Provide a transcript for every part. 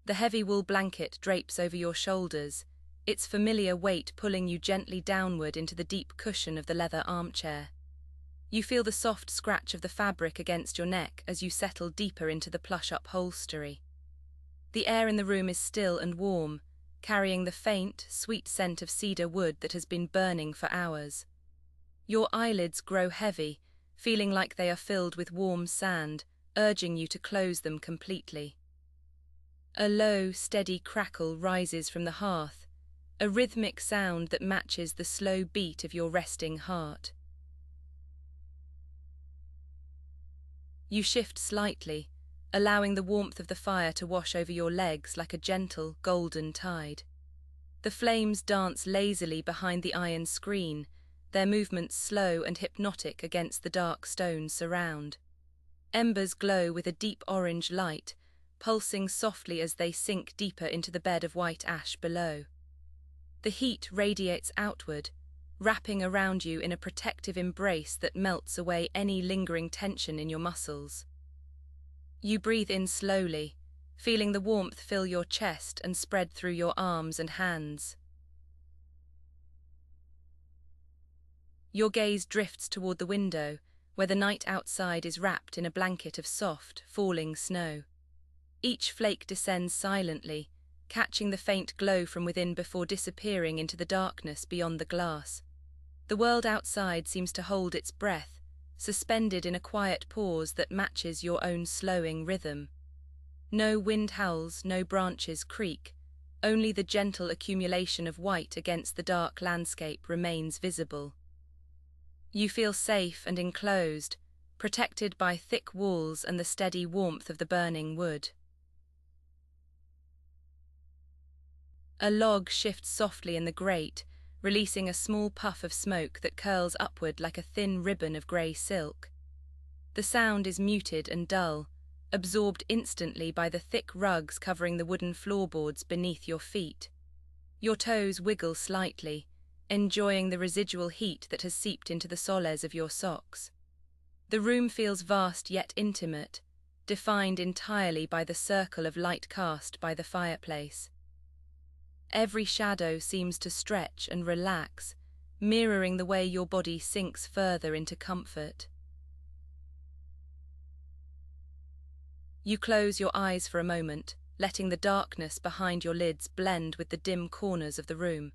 The heavy wool blanket drapes over your shoulders, its familiar weight pulling you gently downward into the deep cushion of the leather armchair. You feel the soft scratch of the fabric against your neck as you settle deeper into the plush upholstery. The air in the room is still and warm, carrying the faint, sweet scent of cedar wood that has been burning for hours. Your eyelids grow heavy, feeling like they are filled with warm sand, urging you to close them completely. A low, steady crackle rises from the hearth, a rhythmic sound that matches the slow beat of your resting heart. You shift slightly, allowing the warmth of the fire to wash over your legs like a gentle, golden tide. The flames dance lazily behind the iron screen, their movements slow and hypnotic against the dark stone surround. Embers glow with a deep orange light, pulsing softly as they sink deeper into the bed of white ash below. The heat radiates outward, wrapping around you in a protective embrace that melts away any lingering tension in your muscles. You breathe in slowly, feeling the warmth fill your chest and spread through your arms and hands. Your gaze drifts toward the window, where the night outside is wrapped in a blanket of soft, falling snow. Each flake descends silently, catching the faint glow from within before disappearing into the darkness beyond the glass. The world outside seems to hold its breath, suspended in a quiet pause that matches your own slowing rhythm. No wind howls, no branches creak, only the gentle accumulation of white against the dark landscape remains visible. You feel safe and enclosed, protected by thick walls and the steady warmth of the burning wood. A log shifts softly in the grate, releasing a small puff of smoke that curls upward like a thin ribbon of grey silk. The sound is muted and dull, absorbed instantly by the thick rugs covering the wooden floorboards beneath your feet. Your toes wiggle slightly, enjoying the residual heat that has seeped into the soles of your socks. The room feels vast yet intimate, defined entirely by the circle of light cast by the fireplace. Every shadow seems to stretch and relax, mirroring the way your body sinks further into comfort. You close your eyes for a moment, letting the darkness behind your lids blend with the dim corners of the room.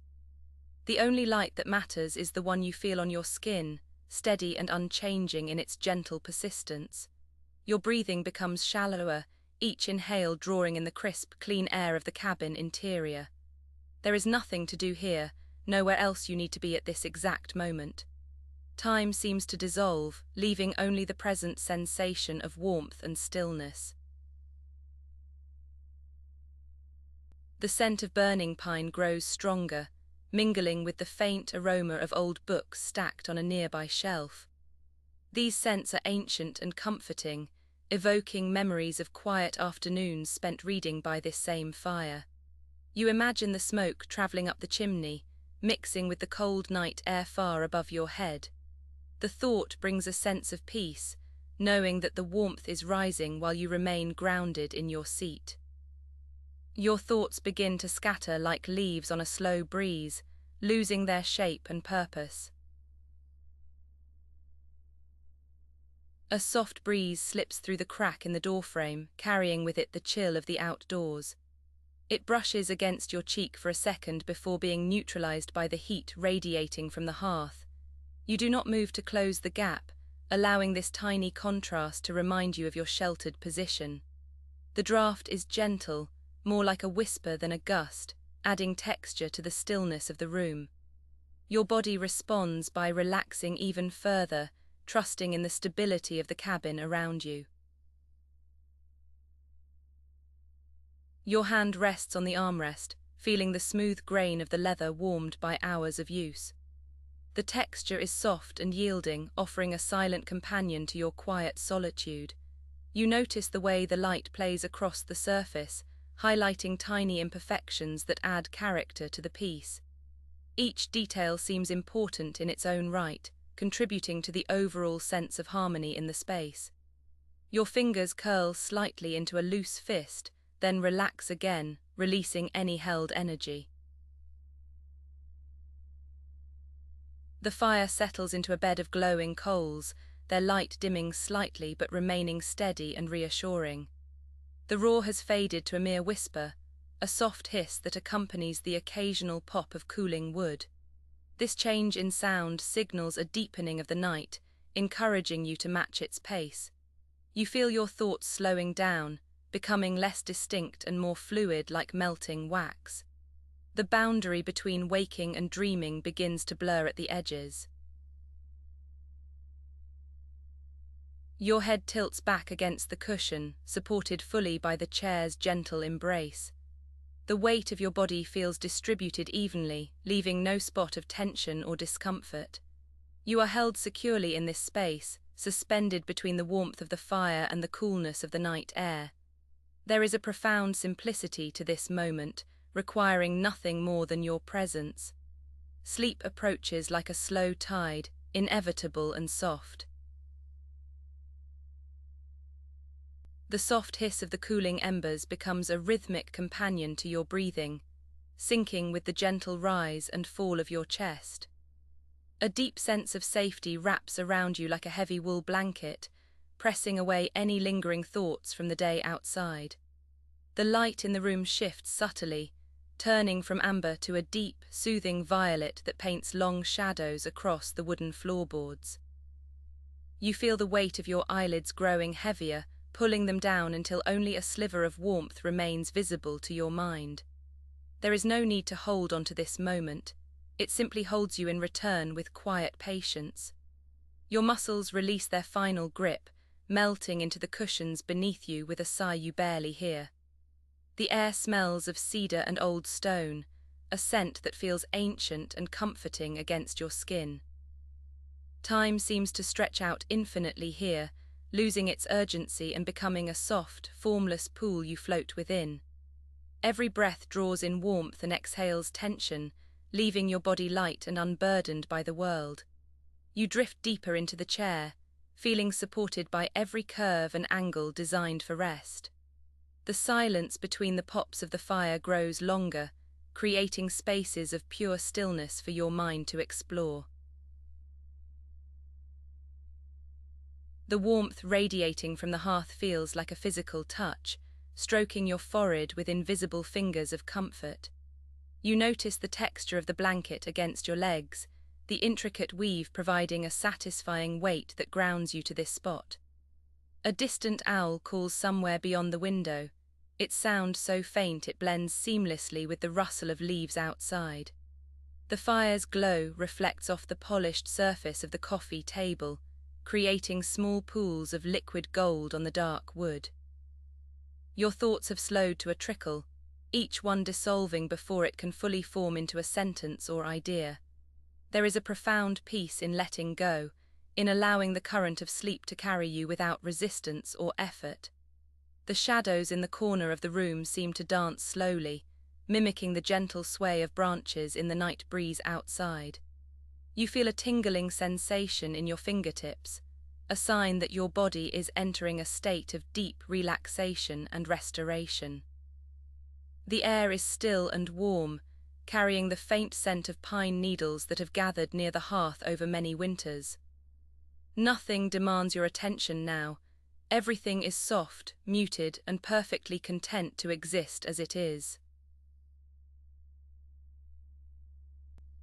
The only light that matters is the one you feel on your skin, steady and unchanging in its gentle persistence. Your breathing becomes shallower, each inhale drawing in the crisp, clean air of the cabin interior. There is nothing to do here, nowhere else you need to be at this exact moment. Time seems to dissolve, leaving only the present sensation of warmth and stillness. The scent of burning pine grows stronger, mingling with the faint aroma of old books stacked on a nearby shelf. These scents are ancient and comforting, evoking memories of quiet afternoons spent reading by this same fire. You imagine the smoke traveling up the chimney, mixing with the cold night air far above your head. The thought brings a sense of peace, knowing that the warmth is rising while you remain grounded in your seat. Your thoughts begin to scatter like leaves on a slow breeze, losing their shape and purpose. A soft breeze slips through the crack in the doorframe, carrying with it the chill of the outdoors. It brushes against your cheek for a second before being neutralized by the heat radiating from the hearth. You do not move to close the gap, allowing this tiny contrast to remind you of your sheltered position. The draft is gentle, more like a whisper than a gust, adding texture to the stillness of the room. Your body responds by relaxing even further, trusting in the stability of the cabin around you. Your hand rests on the armrest, feeling the smooth grain of the leather warmed by hours of use. The texture is soft and yielding, offering a silent companion to your quiet solitude. You notice the way the light plays across the surface, highlighting tiny imperfections that add character to the piece. Each detail seems important in its own right, contributing to the overall sense of harmony in the space. Your fingers curl slightly into a loose fist, then relax again, releasing any held energy. The fire settles into a bed of glowing coals, their light dimming slightly but remaining steady and reassuring. The roar has faded to a mere whisper, a soft hiss that accompanies the occasional pop of cooling wood. This change in sound signals a deepening of the night, encouraging you to match its pace. You feel your thoughts slowing down, becoming less distinct and more fluid like melting wax. The boundary between waking and dreaming begins to blur at the edges. Your head tilts back against the cushion, supported fully by the chair's gentle embrace. The weight of your body feels distributed evenly, leaving no spot of tension or discomfort. You are held securely in this space, suspended between the warmth of the fire and the coolness of the night air. There is a profound simplicity to this moment, requiring nothing more than your presence. Sleep approaches like a slow tide, inevitable and soft. The soft hiss of the cooling embers becomes a rhythmic companion to your breathing, syncing with the gentle rise and fall of your chest. A deep sense of safety wraps around you like a heavy wool blanket, pressing away any lingering thoughts from the day outside. The light in the room shifts subtly, turning from amber to a deep, soothing violet that paints long shadows across the wooden floorboards. You feel the weight of your eyelids growing heavier, pulling them down until only a sliver of warmth remains visible to your mind. There is no need to hold on to this moment. It simply holds you in return with quiet patience. Your muscles release their final grip, melting into the cushions beneath you with a sigh you barely hear. The air smells of cedar and old stone, a scent that feels ancient and comforting against your skin. Time seems to stretch out infinitely here, losing its urgency and becoming a soft, formless pool you float within. Every breath draws in warmth and exhales tension, leaving your body light and unburdened by the world. You drift deeper into the chair, feeling supported by every curve and angle designed for rest. The silence between the pops of the fire grows longer, creating spaces of pure stillness for your mind to explore. The warmth radiating from the hearth feels like a physical touch, stroking your forehead with invisible fingers of comfort. You notice the texture of the blanket against your legs, the intricate weave providing a satisfying weight that grounds you to this spot. A distant owl calls somewhere beyond the window, its sound so faint it blends seamlessly with the rustle of leaves outside. The fire's glow reflects off the polished surface of the coffee table, creating small pools of liquid gold on the dark wood. Your thoughts have slowed to a trickle, each one dissolving before it can fully form into a sentence or idea. There is a profound peace in letting go, in allowing the current of sleep to carry you without resistance or effort. The shadows in the corner of the room seem to dance slowly, mimicking the gentle sway of branches in the night breeze outside. You feel a tingling sensation in your fingertips, a sign that your body is entering a state of deep relaxation and restoration. The air is still and warm, carrying the faint scent of pine needles that have gathered near the hearth over many winters. Nothing demands your attention now. Everything is soft, muted, and perfectly content to exist as it is.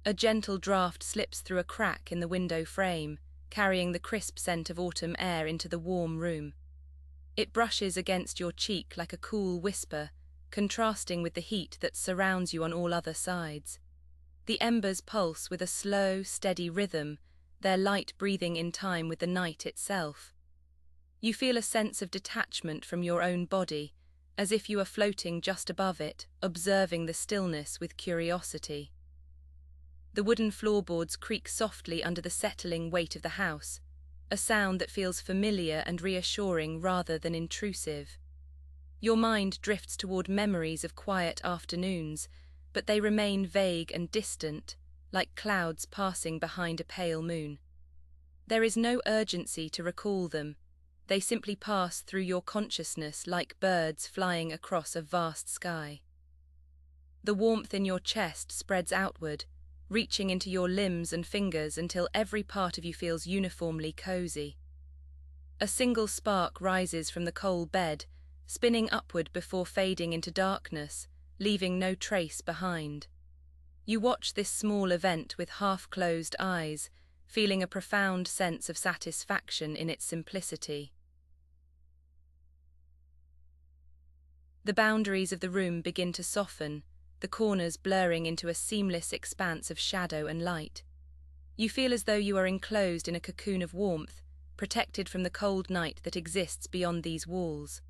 A gentle draught slips through a crack in the window frame, carrying the crisp scent of autumn air into the warm room. It brushes against your cheek like a cool whisper, contrasting with the heat that surrounds you on all other sides. The embers pulse with a slow, steady rhythm, their light breathing in time with the night itself. You feel a sense of detachment from your own body, as if you are floating just above it, observing the stillness with curiosity. The wooden floorboards creak softly under the settling weight of the house, a sound that feels familiar and reassuring rather than intrusive. Your mind drifts toward memories of quiet afternoons, but they remain vague and distant, like clouds passing behind a pale moon. There is no urgency to recall them. They simply pass through your consciousness like birds flying across a vast sky. The warmth in your chest spreads outward, reaching into your limbs and fingers until every part of you feels uniformly cozy. A single spark rises from the coal bed, spinning upward before fading into darkness, leaving no trace behind. You watch this small event with half-closed eyes, feeling a profound sense of satisfaction in its simplicity. The boundaries of the room begin to soften, the corners blurring into a seamless expanse of shadow and light. You feel as though you are enclosed in a cocoon of warmth, protected from the cold night that exists beyond these walls.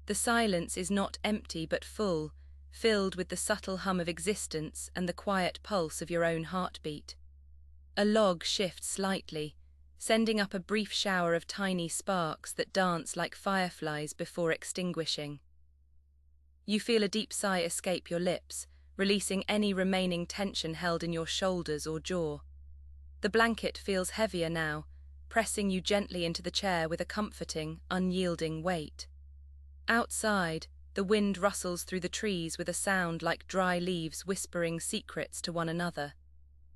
The silence is not empty but full, filled with the subtle hum of existence and the quiet pulse of your own heartbeat. A log shifts slightly, sending up a brief shower of tiny sparks that dance like fireflies before extinguishing. You feel a deep sigh escape your lips, releasing any remaining tension held in your shoulders or jaw. The blanket feels heavier now, pressing you gently into the chair with a comforting, unyielding weight. Outside, the wind rustles through the trees with a sound like dry leaves whispering secrets to one another.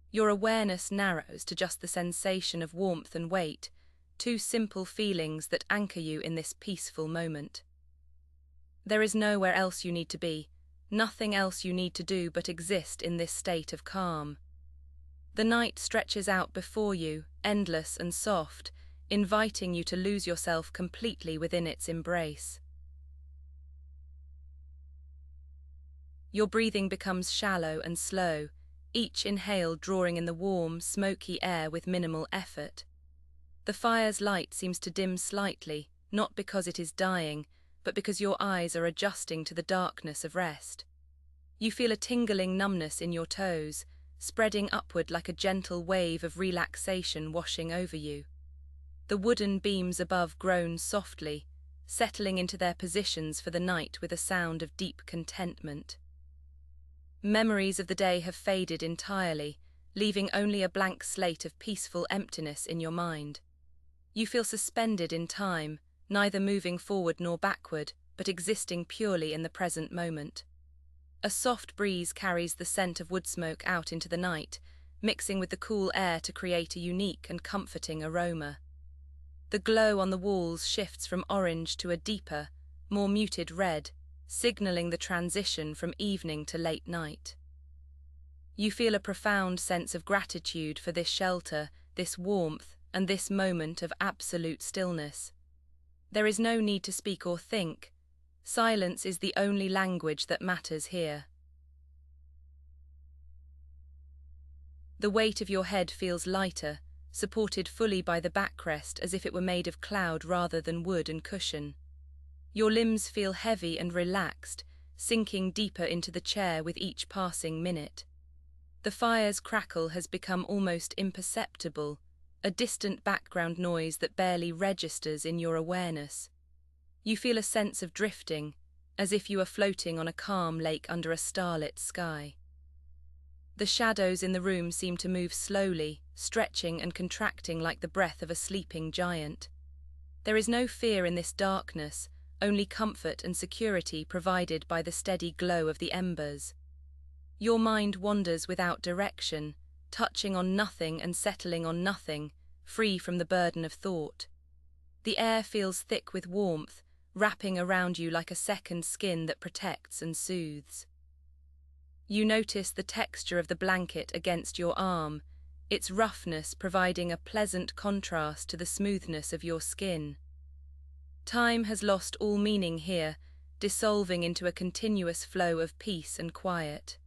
Your awareness narrows to just the sensation of warmth and weight, two simple feelings that anchor you in this peaceful moment. There is nowhere else you need to be, nothing else you need to do but exist in this state of calm. The night stretches out before you, endless and soft, inviting you to lose yourself completely within its embrace. Your breathing becomes shallow and slow, each inhale drawing in the warm, smoky air with minimal effort. The fire's light seems to dim slightly, not because it is dying, but because your eyes are adjusting to the darkness of rest. You feel a tingling numbness in your toes, spreading upward like a gentle wave of relaxation washing over you. The wooden beams above groan softly, settling into their positions for the night with a sound of deep contentment. Memories of the day have faded entirely, leaving only a blank slate of peaceful emptiness in your mind. You feel suspended in time, neither moving forward nor backward, but existing purely in the present moment. A soft breeze carries the scent of wood smoke out into the night, mixing with the cool air to create a unique and comforting aroma. The glow on the walls shifts from orange to a deeper, more muted red, signaling the transition from evening to late night. You feel a profound sense of gratitude for this shelter, this warmth, and this moment of absolute stillness. There is no need to speak or think. Silence is the only language that matters here. The weight of your head feels lighter, supported fully by the backrest as if it were made of cloud rather than wood and cushion. Your limbs feel heavy and relaxed, sinking deeper into the chair with each passing minute. The fire's crackle has become almost imperceptible, a distant background noise that barely registers in your awareness. You feel a sense of drifting, as if you are floating on a calm lake under a starlit sky. The shadows in the room seem to move slowly, stretching and contracting like the breath of a sleeping giant. There is no fear in this darkness, only comfort and security provided by the steady glow of the embers. Your mind wanders without direction, touching on nothing and settling on nothing, free from the burden of thought. The air feels thick with warmth, wrapping around you like a second skin that protects and soothes. You notice the texture of the blanket against your arm, its roughness providing a pleasant contrast to the smoothness of your skin. Time has lost all meaning here, dissolving into a continuous flow of peace and quiet.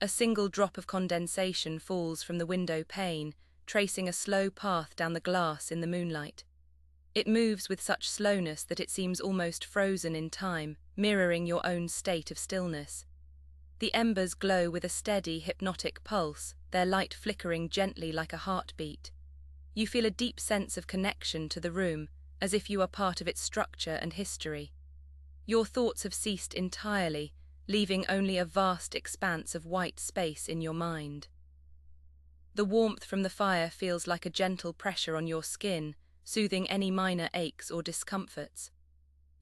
A single drop of condensation falls from the window pane, tracing a slow path down the glass in the moonlight. It moves with such slowness that it seems almost frozen in time, mirroring your own state of stillness. The embers glow with a steady, hypnotic pulse, their light flickering gently like a heartbeat. You feel a deep sense of connection to the room, as if you are part of its structure and history. Your thoughts have ceased entirely, leaving only a vast expanse of white space in your mind. The warmth from the fire feels like a gentle pressure on your skin, soothing any minor aches or discomforts.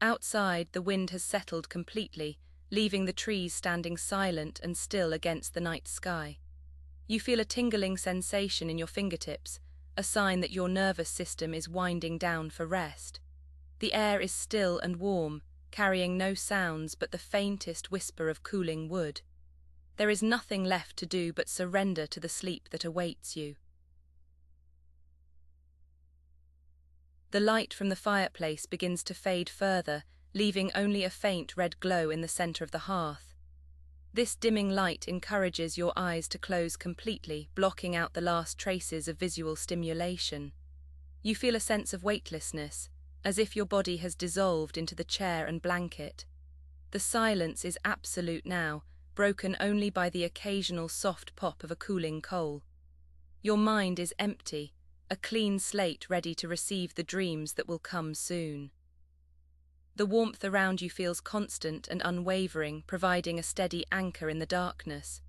Outside, the wind has settled completely, leaving the trees standing silent and still against the night sky. You feel a tingling sensation in your fingertips, a sign that your nervous system is winding down for rest. The air is still and warm, carrying no sounds but the faintest whisper of cooling wood. There is nothing left to do but surrender to the sleep that awaits you. The light from the fireplace begins to fade further, leaving only a faint red glow in the center of the hearth. This dimming light encourages your eyes to close completely, blocking out the last traces of visual stimulation. You feel a sense of weightlessness, as if your body has dissolved into the chair and blanket. The silence is absolute now, broken only by the occasional soft pop of a cooling coal. Your mind is empty, a clean slate ready to receive the dreams that will come soon. The warmth around you feels constant and unwavering, providing a steady anchor in the darkness.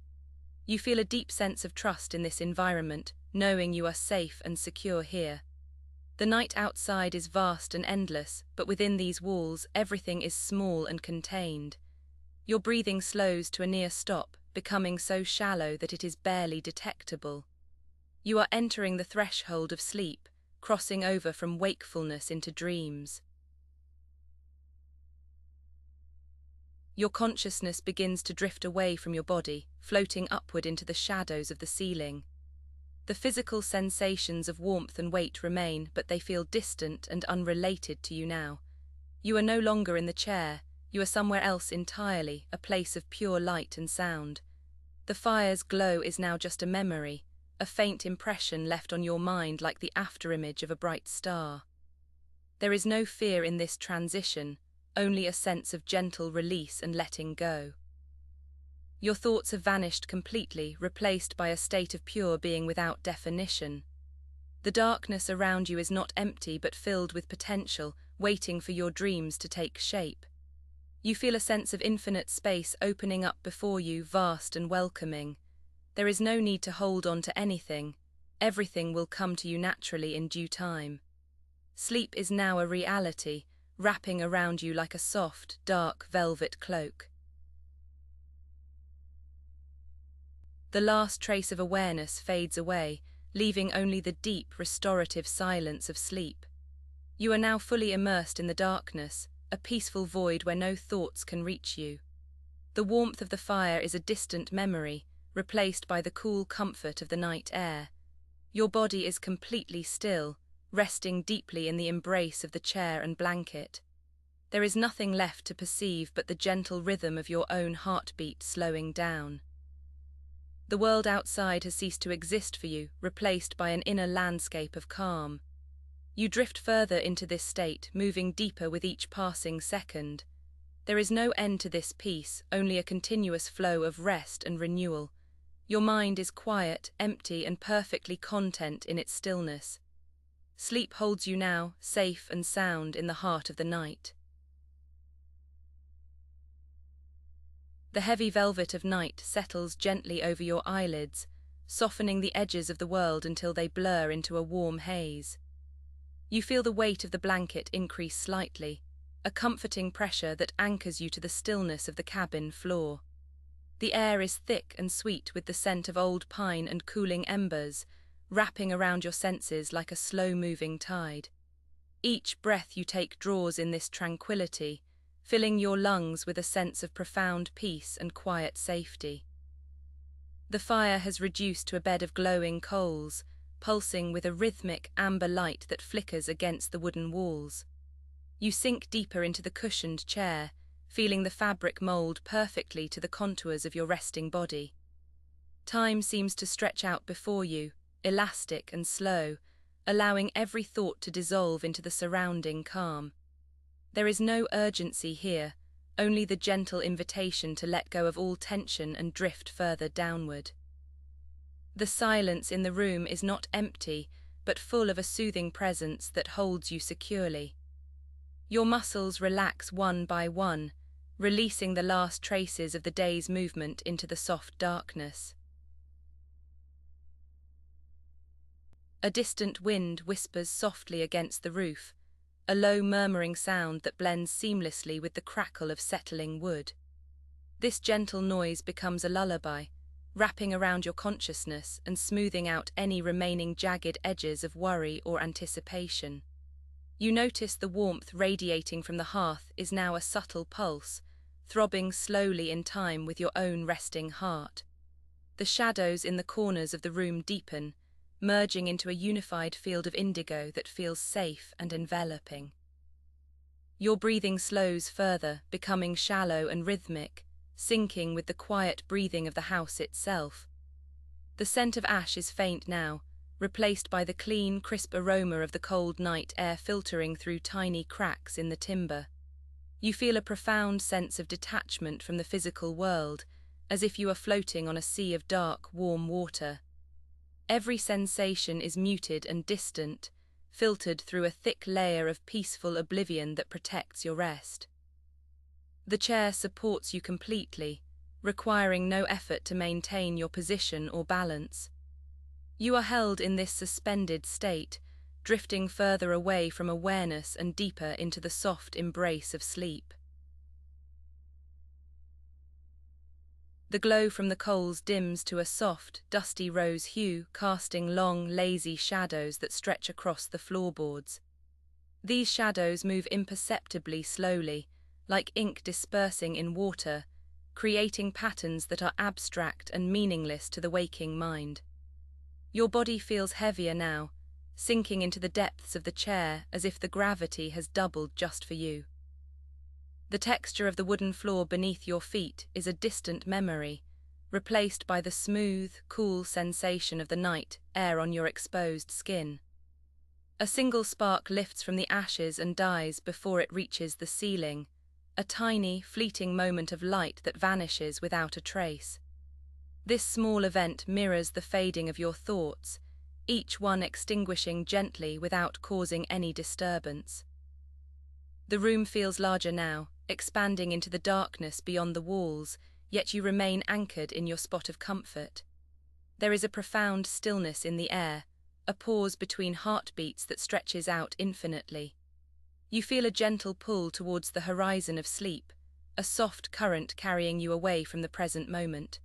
You feel a deep sense of trust in this environment, knowing you are safe and secure here. The night outside is vast and endless, but within these walls, everything is small and contained. Your breathing slows to a near stop, becoming so shallow that it is barely detectable. You are entering the threshold of sleep, crossing over from wakefulness into dreams. Your consciousness begins to drift away from your body, floating upward into the shadows of the ceiling. The physical sensations of warmth and weight remain, but they feel distant and unrelated to you now. You are no longer in the chair, you are somewhere else entirely, a place of pure light and sound. The fire's glow is now just a memory, a faint impression left on your mind like the afterimage of a bright star. There is no fear in this transition, only a sense of gentle release and letting go. Your thoughts have vanished completely, replaced by a state of pure being without definition. The darkness around you is not empty but filled with potential, waiting for your dreams to take shape. You feel a sense of infinite space opening up before you, vast and welcoming. There is no need to hold on to anything. Everything will come to you naturally in due time. Sleep is now a reality, wrapping around you like a soft, dark velvet cloak. The last trace of awareness fades away, leaving only the deep, restorative silence of sleep. You are now fully immersed in the darkness, a peaceful void where no thoughts can reach you. The warmth of the fire is a distant memory, replaced by the cool comfort of the night air. Your body is completely still, resting deeply in the embrace of the chair and blanket. There is nothing left to perceive but the gentle rhythm of your own heartbeat slowing down. The world outside has ceased to exist for you, replaced by an inner landscape of calm. You drift further into this state, moving deeper with each passing second. There is no end to this peace, only a continuous flow of rest and renewal. Your mind is quiet, empty, and perfectly content in its stillness. Sleep holds you now, safe and sound in the heart of the night. The heavy velvet of night settles gently over your eyelids, softening the edges of the world until they blur into a warm haze. You feel the weight of the blanket increase slightly, a comforting pressure that anchors you to the stillness of the cabin floor. The air is thick and sweet with the scent of old pine and cooling embers, wrapping around your senses like a slow-moving tide. Each breath you take draws in this tranquility, filling your lungs with a sense of profound peace and quiet safety. The fire has reduced to a bed of glowing coals, pulsing with a rhythmic amber light that flickers against the wooden walls. You sink deeper into the cushioned chair, feeling the fabric mold perfectly to the contours of your resting body. Time seems to stretch out before you, elastic and slow, allowing every thought to dissolve into the surrounding calm. There is no urgency here, only the gentle invitation to let go of all tension and drift further downward. The silence in the room is not empty, but full of a soothing presence that holds you securely. Your muscles relax one by one, releasing the last traces of the day's movement into the soft darkness. A distant wind whispers softly against the roof, a low murmuring sound that blends seamlessly with the crackle of settling wood. This gentle noise becomes a lullaby, wrapping around your consciousness and smoothing out any remaining jagged edges of worry or anticipation. You notice the warmth radiating from the hearth is now a subtle pulse, throbbing slowly in time with your own resting heart. The shadows in the corners of the room deepen, merging into a unified field of indigo that feels safe and enveloping. Your breathing slows further, becoming shallow and rhythmic, syncing with the quiet breathing of the house itself. The scent of ash is faint now, replaced by the clean, crisp aroma of the cold night air filtering through tiny cracks in the timber. You feel a profound sense of detachment from the physical world, as if you are floating on a sea of dark, warm water. Every sensation is muted and distant, filtered through a thick layer of peaceful oblivion that protects your rest. The chair supports you completely, requiring no effort to maintain your position or balance. You are held in this suspended state, drifting further away from awareness and deeper into the soft embrace of sleep. The glow from the coals dims to a soft, dusty rose hue, casting long, lazy shadows that stretch across the floorboards. These shadows move imperceptibly slowly, like ink dispersing in water, creating patterns that are abstract and meaningless to the waking mind. Your body feels heavier now, sinking into the depths of the chair as if the gravity has doubled just for you. The texture of the wooden floor beneath your feet is a distant memory, replaced by the smooth, cool sensation of the night air on your exposed skin. A single spark lifts from the ashes and dies before it reaches the ceiling, a tiny, fleeting moment of light that vanishes without a trace. This small event mirrors the fading of your thoughts, each one extinguishing gently without causing any disturbance. The room feels larger now, expanding into the darkness beyond the walls, yet you remain anchored in your spot of comfort. There is a profound stillness in the air, a pause between heartbeats that stretches out infinitely. You feel a gentle pull towards the horizon of sleep, a soft current carrying you away from the present moment.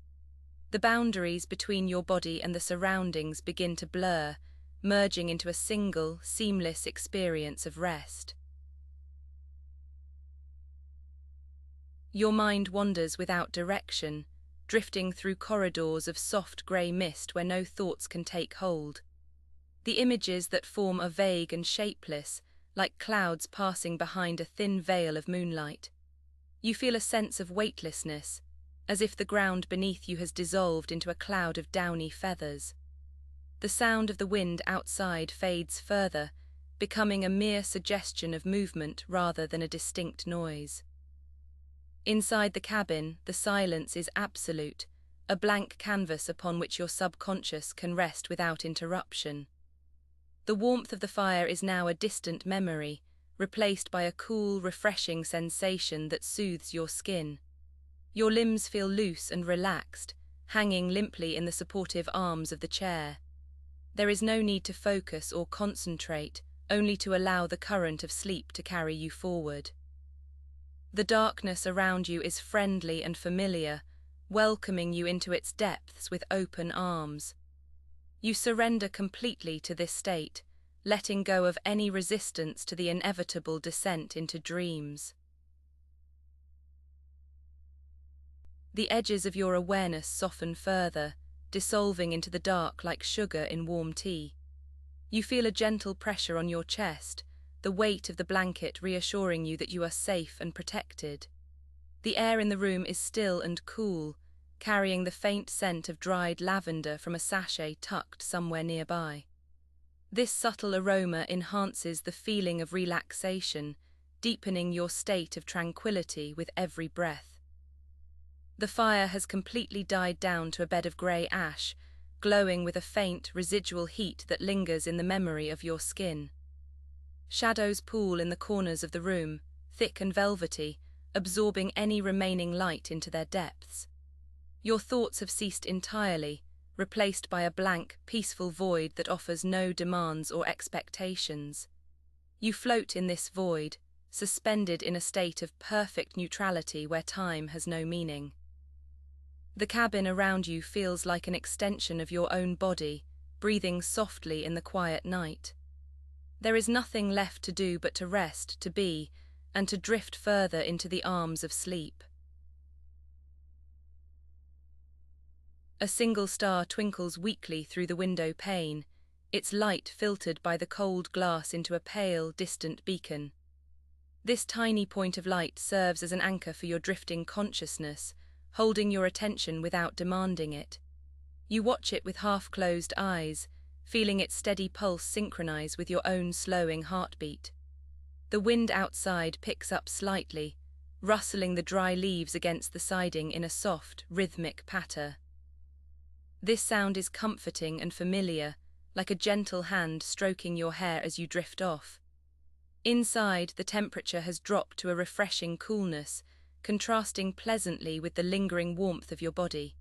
The boundaries between your body and the surroundings begin to blur, merging into a single, seamless experience of rest. Your mind wanders without direction, drifting through corridors of soft grey mist where no thoughts can take hold. The images that form are vague and shapeless, like clouds passing behind a thin veil of moonlight. You feel a sense of weightlessness, as if the ground beneath you has dissolved into a cloud of downy feathers. The sound of the wind outside fades further, becoming a mere suggestion of movement rather than a distinct noise. Inside the cabin, the silence is absolute, a blank canvas upon which your subconscious can rest without interruption. The warmth of the fire is now a distant memory, replaced by a cool, refreshing sensation that soothes your skin. Your limbs feel loose and relaxed, hanging limply in the supportive arms of the chair. There is no need to focus or concentrate, only to allow the current of sleep to carry you forward. The darkness around you is friendly and familiar, welcoming you into its depths with open arms. You surrender completely to this state, letting go of any resistance to the inevitable descent into dreams. The edges of your awareness soften further, dissolving into the dark like sugar in warm tea. You feel a gentle pressure on your chest, the weight of the blanket reassuring you that you are safe and protected. The air in the room is still and cool, carrying the faint scent of dried lavender from a sachet tucked somewhere nearby. This subtle aroma enhances the feeling of relaxation, deepening your state of tranquility with every breath. The fire has completely died down to a bed of grey ash, glowing with a faint, residual heat that lingers in the memory of your skin. Shadows pool in the corners of the room, thick and velvety, absorbing any remaining light into their depths. Your thoughts have ceased entirely, replaced by a blank, peaceful void that offers no demands or expectations. You float in this void, suspended in a state of perfect neutrality where time has no meaning. The cabin around you feels like an extension of your own body, breathing softly in the quiet night. There is nothing left to do but to rest, to be, and to drift further into the arms of sleep. A single star twinkles weakly through the window pane, its light filtered by the cold glass into a pale, distant beacon. This tiny point of light serves as an anchor for your drifting consciousness, holding your attention without demanding it. You watch it with half-closed eyes, feeling its steady pulse synchronize with your own slowing heartbeat. The wind outside picks up slightly, rustling the dry leaves against the siding in a soft, rhythmic patter. This sound is comforting and familiar, like a gentle hand stroking your hair as you drift off. Inside, the temperature has dropped to a refreshing coolness, contrasting pleasantly with the lingering warmth of your body.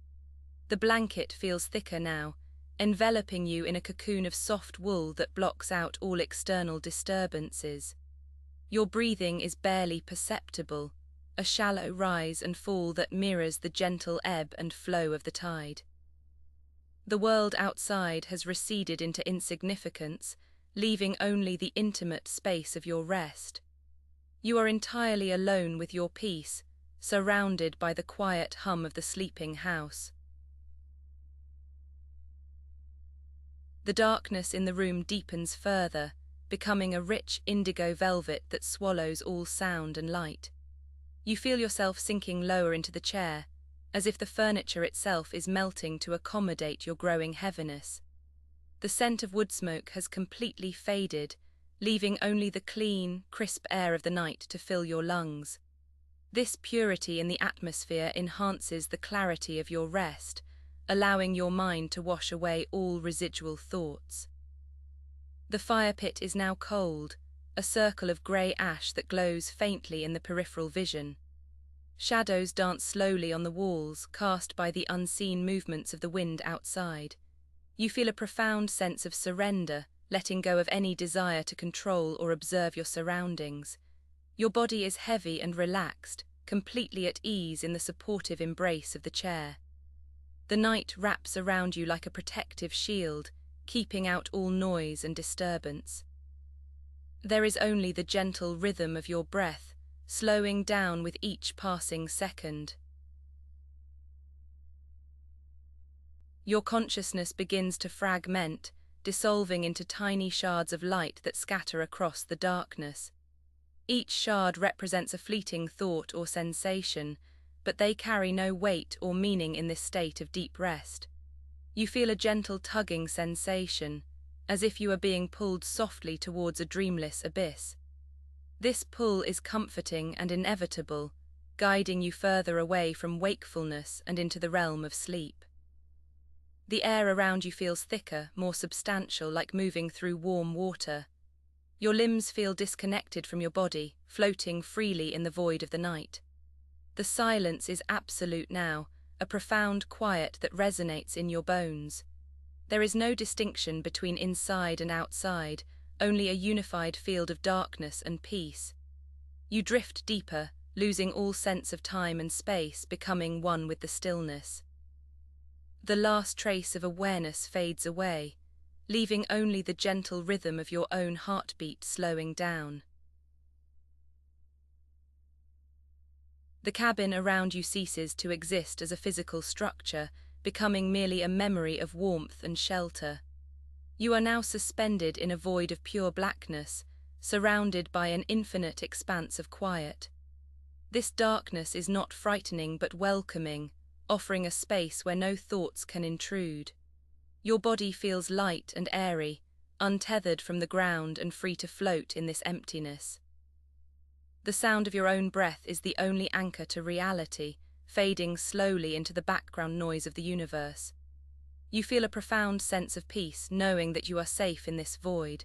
The blanket feels thicker now, enveloping you in a cocoon of soft wool that blocks out all external disturbances. Your breathing is barely perceptible, a shallow rise and fall that mirrors the gentle ebb and flow of the tide. The world outside has receded into insignificance, leaving only the intimate space of your rest. You are entirely alone with your peace, surrounded by the quiet hum of the sleeping house. The darkness in the room deepens further, becoming a rich indigo velvet that swallows all sound and light. You feel yourself sinking lower into the chair, as if the furniture itself is melting to accommodate your growing heaviness. The scent of wood smoke has completely faded, leaving only the clean, crisp air of the night to fill your lungs. This purity in the atmosphere enhances the clarity of your rest, allowing your mind to wash away all residual thoughts. The fire pit is now cold, a circle of grey ash that glows faintly in the peripheral vision. Shadows dance slowly on the walls, cast by the unseen movements of the wind outside. You feel a profound sense of surrender, letting go of any desire to control or observe your surroundings. Your body is heavy and relaxed, completely at ease in the supportive embrace of the chair. The night wraps around you like a protective shield, keeping out all noise and disturbance. There is only the gentle rhythm of your breath, slowing down with each passing second. Your consciousness begins to fragment, dissolving into tiny shards of light that scatter across the darkness. Each shard represents a fleeting thought or sensation, but they carry no weight or meaning in this state of deep rest. You feel a gentle tugging sensation, as if you are being pulled softly towards a dreamless abyss. This pull is comforting and inevitable, guiding you further away from wakefulness and into the realm of sleep. The air around you feels thicker, more substantial, like moving through warm water. Your limbs feel disconnected from your body, floating freely in the void of the night. The silence is absolute now, a profound quiet that resonates in your bones. There is no distinction between inside and outside, only a unified field of darkness and peace. You drift deeper, losing all sense of time and space, becoming one with the stillness. The last trace of awareness fades away, leaving only the gentle rhythm of your own heartbeat slowing down. The cabin around you ceases to exist as a physical structure, becoming merely a memory of warmth and shelter. You are now suspended in a void of pure blackness, surrounded by an infinite expanse of quiet. This darkness is not frightening but welcoming, offering a space where no thoughts can intrude. Your body feels light and airy, untethered from the ground and free to float in this emptiness. The sound of your own breath is the only anchor to reality, fading slowly into the background noise of the universe. You feel a profound sense of peace, knowing that you are safe in this void.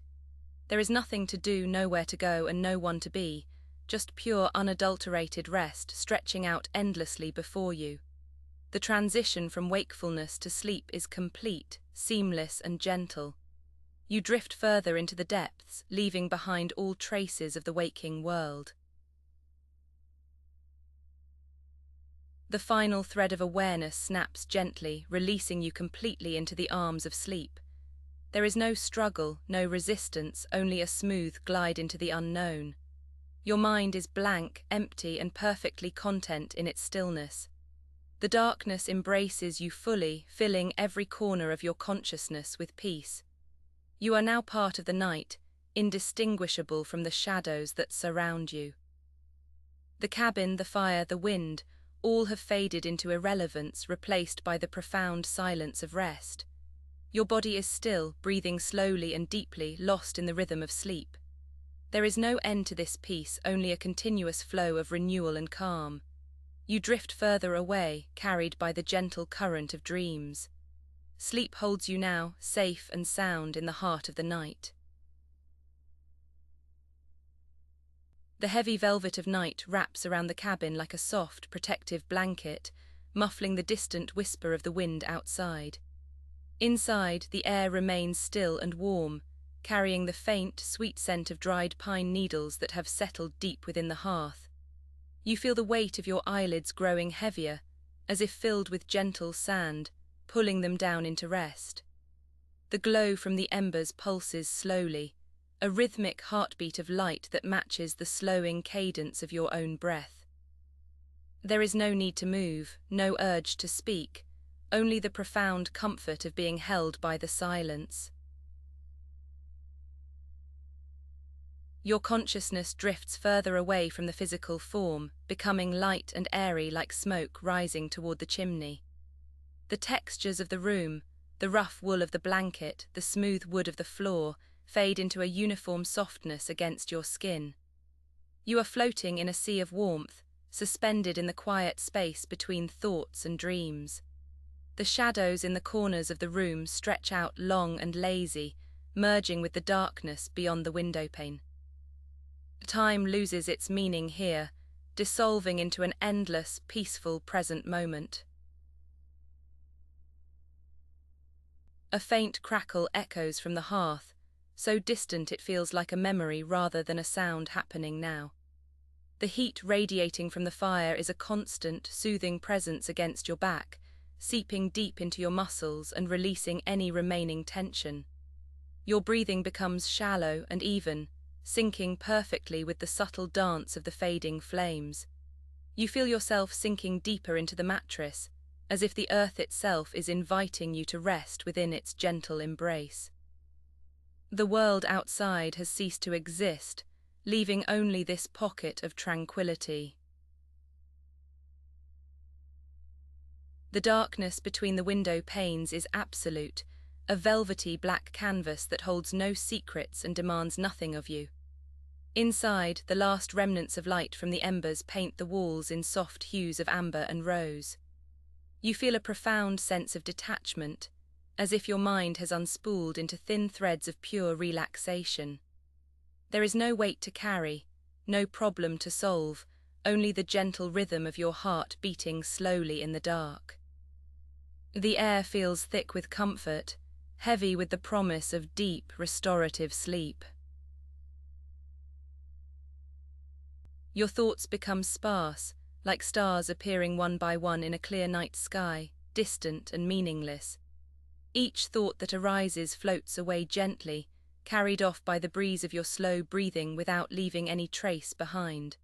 There is nothing to do, nowhere to go, and no one to be, just pure, unadulterated rest stretching out endlessly before you. The transition from wakefulness to sleep is complete, seamless, and gentle. You drift further into the depths, leaving behind all traces of the waking world. The final thread of awareness snaps gently, releasing you completely into the arms of sleep. There is no struggle, no resistance, only a smooth glide into the unknown. Your mind is blank, empty, and perfectly content in its stillness. The darkness embraces you fully, filling every corner of your consciousness with peace. You are now part of the night, indistinguishable from the shadows that surround you. The cabin, the fire, the wind, all have faded into irrelevance, replaced by the profound silence of rest. Your body is still, breathing slowly and deeply, lost in the rhythm of sleep. There is no end to this peace, only a continuous flow of renewal and calm. You drift further away, carried by the gentle current of dreams. Sleep holds you now, safe and sound in the heart of the night. The heavy velvet of night wraps around the cabin like a soft, protective blanket, muffling the distant whisper of the wind outside. Inside, the air remains still and warm, carrying the faint, sweet scent of dried pine needles that have settled deep within the hearth. You feel the weight of your eyelids growing heavier, as if filled with gentle sand, pulling them down into rest. The glow from the embers pulses slowly, a rhythmic heartbeat of light that matches the slowing cadence of your own breath. There is no need to move, no urge to speak, only the profound comfort of being held by the silence. Your consciousness drifts further away from the physical form, becoming light and airy like smoke rising toward the chimney. The textures of the room, the rough wool of the blanket, the smooth wood of the floor, fade into a uniform softness against your skin. You are floating in a sea of warmth, suspended in the quiet space between thoughts and dreams. The shadows in the corners of the room stretch out long and lazy, merging with the darkness beyond the windowpane. Time loses its meaning here, dissolving into an endless, peaceful present moment. A faint crackle echoes from the hearth, so distant it feels like a memory rather than a sound happening now. The heat radiating from the fire is a constant, soothing presence against your back, seeping deep into your muscles and releasing any remaining tension. Your breathing becomes shallow and even, syncing perfectly with the subtle dance of the fading flames. You feel yourself sinking deeper into the mattress, as if the earth itself is inviting you to rest within its gentle embrace. The world outside has ceased to exist, leaving only this pocket of tranquility. The darkness between the window panes is absolute, a velvety black canvas that holds no secrets and demands nothing of you. Inside, the last remnants of light from the embers paint the walls in soft hues of amber and rose. You feel a profound sense of detachment, as if your mind has unspooled into thin threads of pure relaxation. There is no weight to carry, no problem to solve, only the gentle rhythm of your heart beating slowly in the dark. The air feels thick with comfort, heavy with the promise of deep, restorative sleep. Your thoughts become sparse, like stars appearing one by one in a clear night sky, distant and meaningless. Each thought that arises floats away gently, carried off by the breeze of your slow breathing without leaving any trace behind.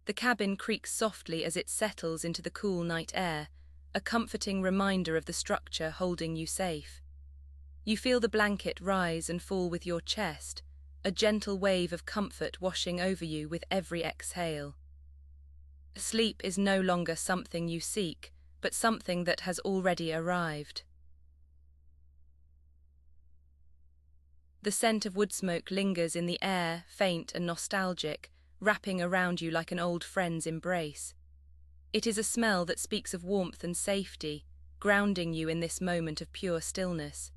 The cabin creaks softly as it settles into the cool night air, a comforting reminder of the structure holding you safe. You feel the blanket rise and fall with your chest, a gentle wave of comfort washing over you with every exhale. Sleep is no longer something you seek, but something that has already arrived. The scent of wood smoke lingers in the air, faint and nostalgic, wrapping around you like an old friend's embrace. It is a smell that speaks of warmth and safety, grounding you in this moment of pure stillness.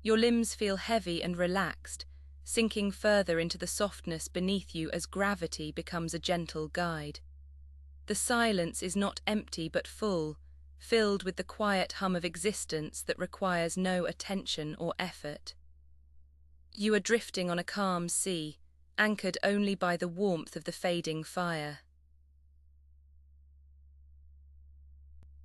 Your limbs feel heavy and relaxed, sinking further into the softness beneath you as gravity becomes a gentle guide. The silence is not empty but full, filled with the quiet hum of existence that requires no attention or effort. You are drifting on a calm sea, anchored only by the warmth of the fading fire.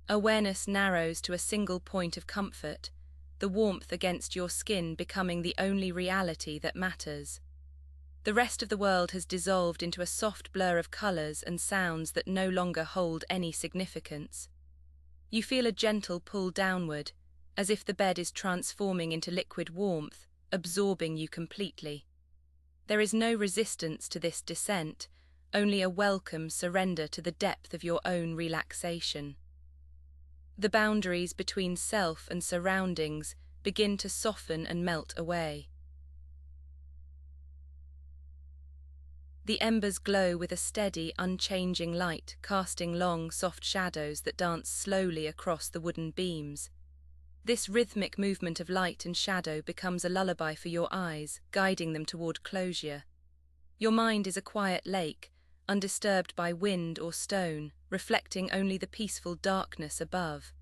Awareness narrows to a single point of comfort, the warmth against your skin becoming the only reality that matters. The rest of the world has dissolved into a soft blur of colors and sounds that no longer hold any significance. You feel a gentle pull downward, as if the bed is transforming into liquid warmth, absorbing you completely. There is no resistance to this descent, only a welcome surrender to the depth of your own relaxation. The boundaries between self and surroundings begin to soften and melt away. The embers glow with a steady, unchanging light, casting long, soft shadows that dance slowly across the wooden beams. This rhythmic movement of light and shadow becomes a lullaby for your eyes, guiding them toward closure. Your mind is a quiet lake, undisturbed by wind or stone, reflecting only the peaceful darkness above.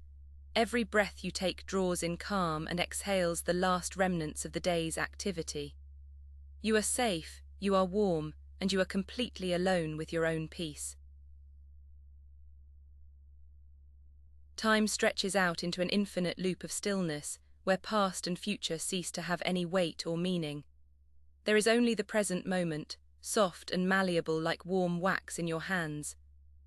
Every breath you take draws in calm and exhales the last remnants of the day's activity. You are safe, you are warm, and you are completely alone with your own peace. Time stretches out into an infinite loop of stillness, where past and future cease to have any weight or meaning. There is only the present moment, soft and malleable like warm wax in your hands.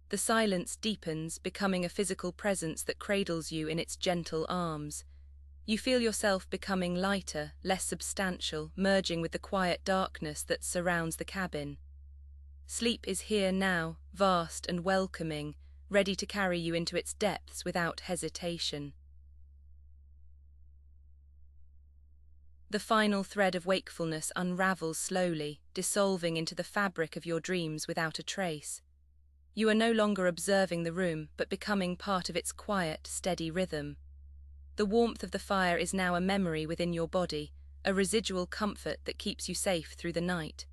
The silence deepens, becoming a physical presence that cradles you in its gentle arms. You feel yourself becoming lighter, less substantial, merging with the quiet darkness that surrounds the cabin. Sleep is here now, vast and welcoming, ready to carry you into its depths without hesitation. The final thread of wakefulness unravels slowly, dissolving into the fabric of your dreams without a trace. You are no longer observing the room, but becoming part of its quiet, steady rhythm. The warmth of the fire is now a memory within your body, a residual comfort that keeps you safe through the night.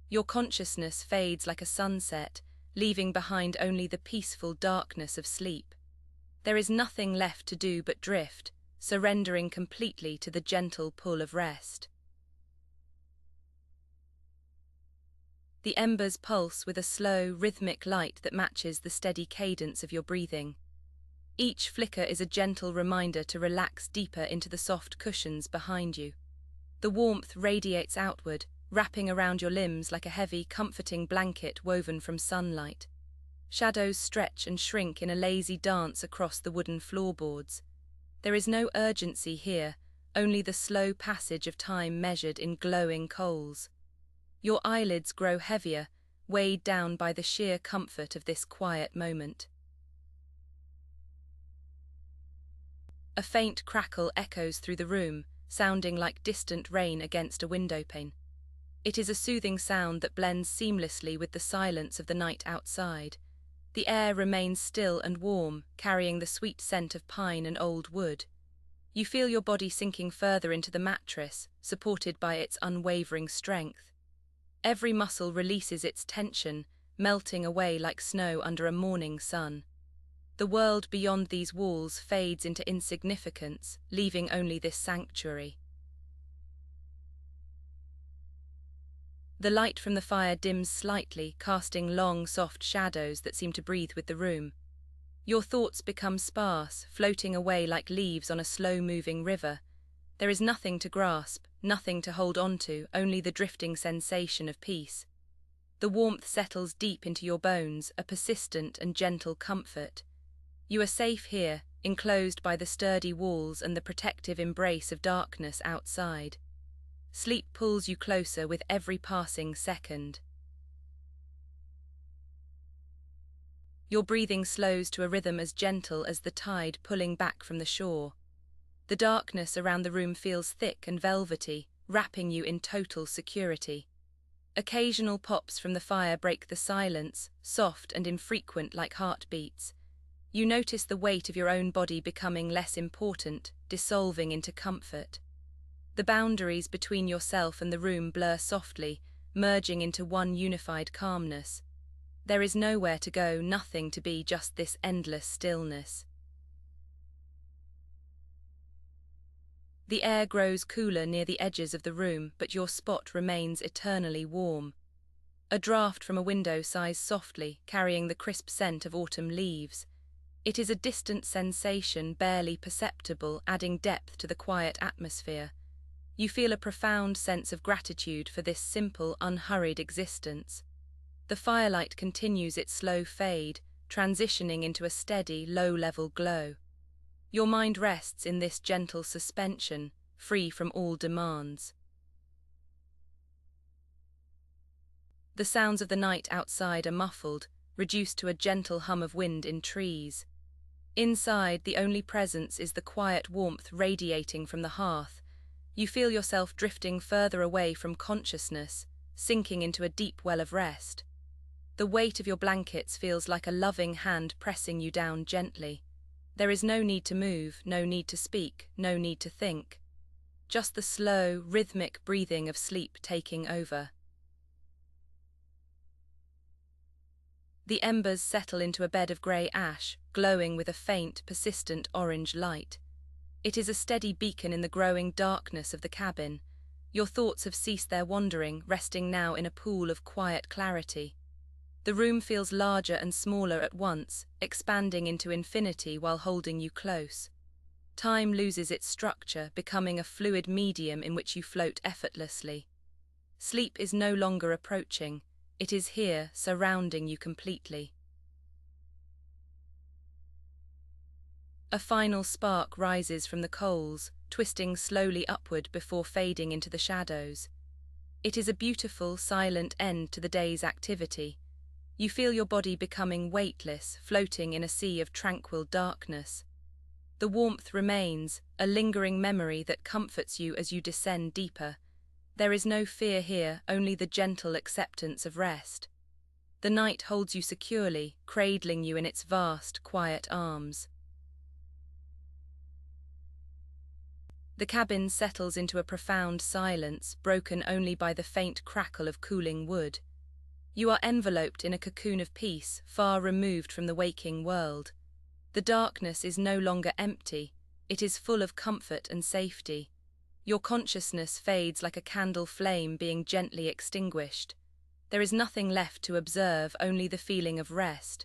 Your consciousness fades like a sunset, leaving behind only the peaceful darkness of sleep. There is nothing left to do but drift, surrendering completely to the gentle pull of rest. The embers pulse with a slow, rhythmic light that matches the steady cadence of your breathing. Each flicker is a gentle reminder to relax deeper into the soft cushions behind you. The warmth radiates outward, wrapping around your limbs like a heavy, comforting blanket woven from sunlight. Shadows stretch and shrink in a lazy dance across the wooden floorboards. There is no urgency here, only the slow passage of time measured in glowing coals. Your eyelids grow heavier, weighed down by the sheer comfort of this quiet moment. A faint crackle echoes through the room, sounding like distant rain against a windowpane. It is a soothing sound that blends seamlessly with the silence of the night outside. The air remains still and warm, carrying the sweet scent of pine and old wood. You feel your body sinking further into the mattress, supported by its unwavering strength. Every muscle releases its tension, melting away like snow under a morning sun. The world beyond these walls fades into insignificance, leaving only this sanctuary. The light from the fire dims slightly, casting long, soft shadows that seem to breathe with the room. Your thoughts become sparse, floating away like leaves on a slow-moving river. There is nothing to grasp, nothing to hold on to, only the drifting sensation of peace. The warmth settles deep into your bones, a persistent and gentle comfort. You are safe here, enclosed by the sturdy walls and the protective embrace of darkness outside. Sleep pulls you closer with every passing second. Your breathing slows to a rhythm as gentle as the tide pulling back from the shore. The darkness around the room feels thick and velvety, wrapping you in total security. Occasional pops from the fire break the silence, soft and infrequent like heartbeats. You notice the weight of your own body becoming less important, dissolving into comfort. The boundaries between yourself and the room blur softly, merging into one unified calmness. There is nowhere to go, nothing to be, just this endless stillness. The air grows cooler near the edges of the room, but your spot remains eternally warm. A draught from a window sighs softly, carrying the crisp scent of autumn leaves. It is a distant sensation, barely perceptible, adding depth to the quiet atmosphere. You feel a profound sense of gratitude for this simple, unhurried existence. The firelight continues its slow fade, transitioning into a steady, low-level glow. Your mind rests in this gentle suspension, free from all demands. The sounds of the night outside are muffled, reduced to a gentle hum of wind in trees. Inside, the only presence is the quiet warmth radiating from the hearth. You feel yourself drifting further away from consciousness, sinking into a deep well of rest. The weight of your blankets feels like a loving hand pressing you down gently. There is no need to move, no need to speak, no need to think. Just the slow, rhythmic breathing of sleep taking over. The embers settle into a bed of grey ash, glowing with a faint, persistent orange light. It is a steady beacon in the growing darkness of the cabin. Your thoughts have ceased their wandering, resting now in a pool of quiet clarity. The room feels larger and smaller at once, expanding into infinity while holding you close. Time loses its structure, becoming a fluid medium in which you float effortlessly. Sleep is no longer approaching. It is here, surrounding you completely. A final spark rises from the coals, twisting slowly upward before fading into the shadows. It is a beautiful, silent end to the day's activity. You feel your body becoming weightless, floating in a sea of tranquil darkness. The warmth remains, a lingering memory that comforts you as you descend deeper. There is no fear here, only the gentle acceptance of rest. The night holds you securely, cradling you in its vast, quiet arms. The cabin settles into a profound silence, broken only by the faint crackle of cooling wood. You are enveloped in a cocoon of peace, far removed from the waking world. The darkness is no longer empty, it is full of comfort and safety. Your consciousness fades like a candle flame being gently extinguished. There is nothing left to observe, only the feeling of rest.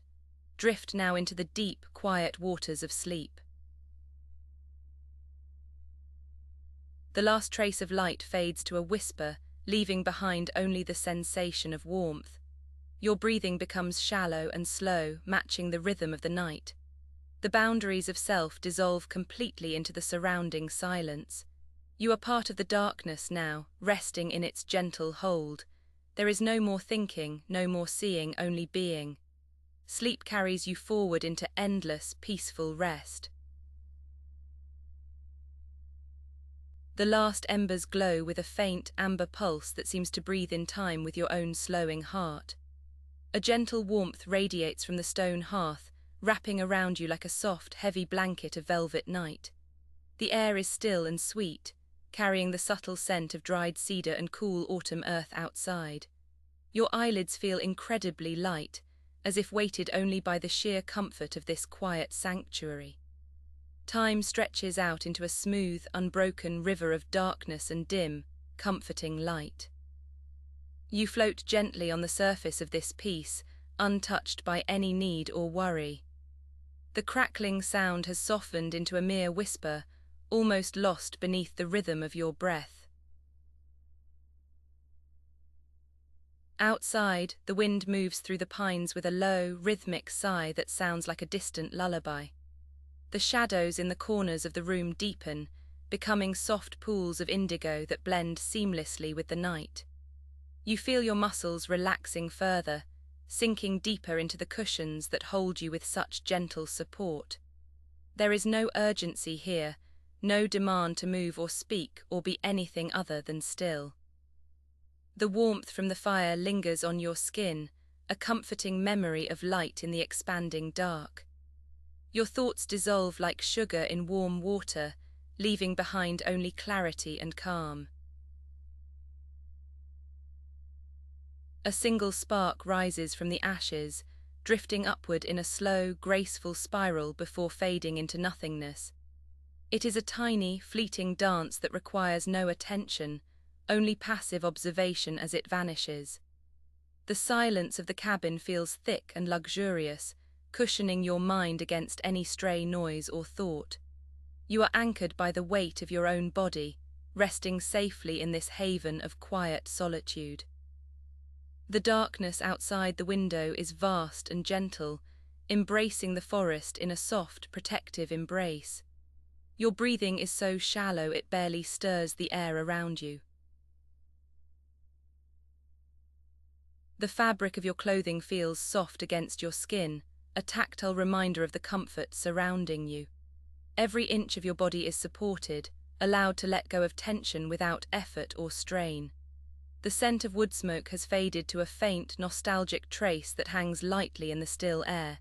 Drift now into the deep, quiet waters of sleep. The last trace of light fades to a whisper, leaving behind only the sensation of warmth. Your breathing becomes shallow and slow, matching the rhythm of the night. The boundaries of self dissolve completely into the surrounding silence. You are part of the darkness now, resting in its gentle hold. There is no more thinking, no more seeing, only being. Sleep carries you forward into endless, peaceful rest. The last embers glow with a faint, amber pulse that seems to breathe in time with your own slowing heart. A gentle warmth radiates from the stone hearth, wrapping around you like a soft, heavy blanket of velvet night. The air is still and sweet, carrying the subtle scent of dried cedar and cool autumn earth outside. Your eyelids feel incredibly light, as if weighted only by the sheer comfort of this quiet sanctuary. Time stretches out into a smooth, unbroken river of darkness and dim, comforting light. You float gently on the surface of this peace, untouched by any need or worry. The crackling sound has softened into a mere whisper, almost lost beneath the rhythm of your breath. Outside, the wind moves through the pines with a low, rhythmic sigh that sounds like a distant lullaby. The shadows in the corners of the room deepen, becoming soft pools of indigo that blend seamlessly with the night. You feel your muscles relaxing further, sinking deeper into the cushions that hold you with such gentle support. There is no urgency here, no demand to move or speak or be anything other than still. The warmth from the fire lingers on your skin, a comforting memory of light in the expanding dark. Your thoughts dissolve like sugar in warm water, leaving behind only clarity and calm. A single spark rises from the ashes, drifting upward in a slow, graceful spiral before fading into nothingness. It is a tiny, fleeting dance that requires no attention, only passive observation as it vanishes. The silence of the cabin feels thick and luxurious, cushioning your mind against any stray noise or thought. You are anchored by the weight of your own body, resting safely in this haven of quiet solitude. The darkness outside the window is vast and gentle, embracing the forest in a soft, protective embrace. Your breathing is so shallow it barely stirs the air around you. The fabric of your clothing feels soft against your skin, a tactile reminder of the comfort surrounding you. Every inch of your body is supported, allowed to let go of tension without effort or strain. The scent of wood smoke has faded to a faint, nostalgic trace that hangs lightly in the still air.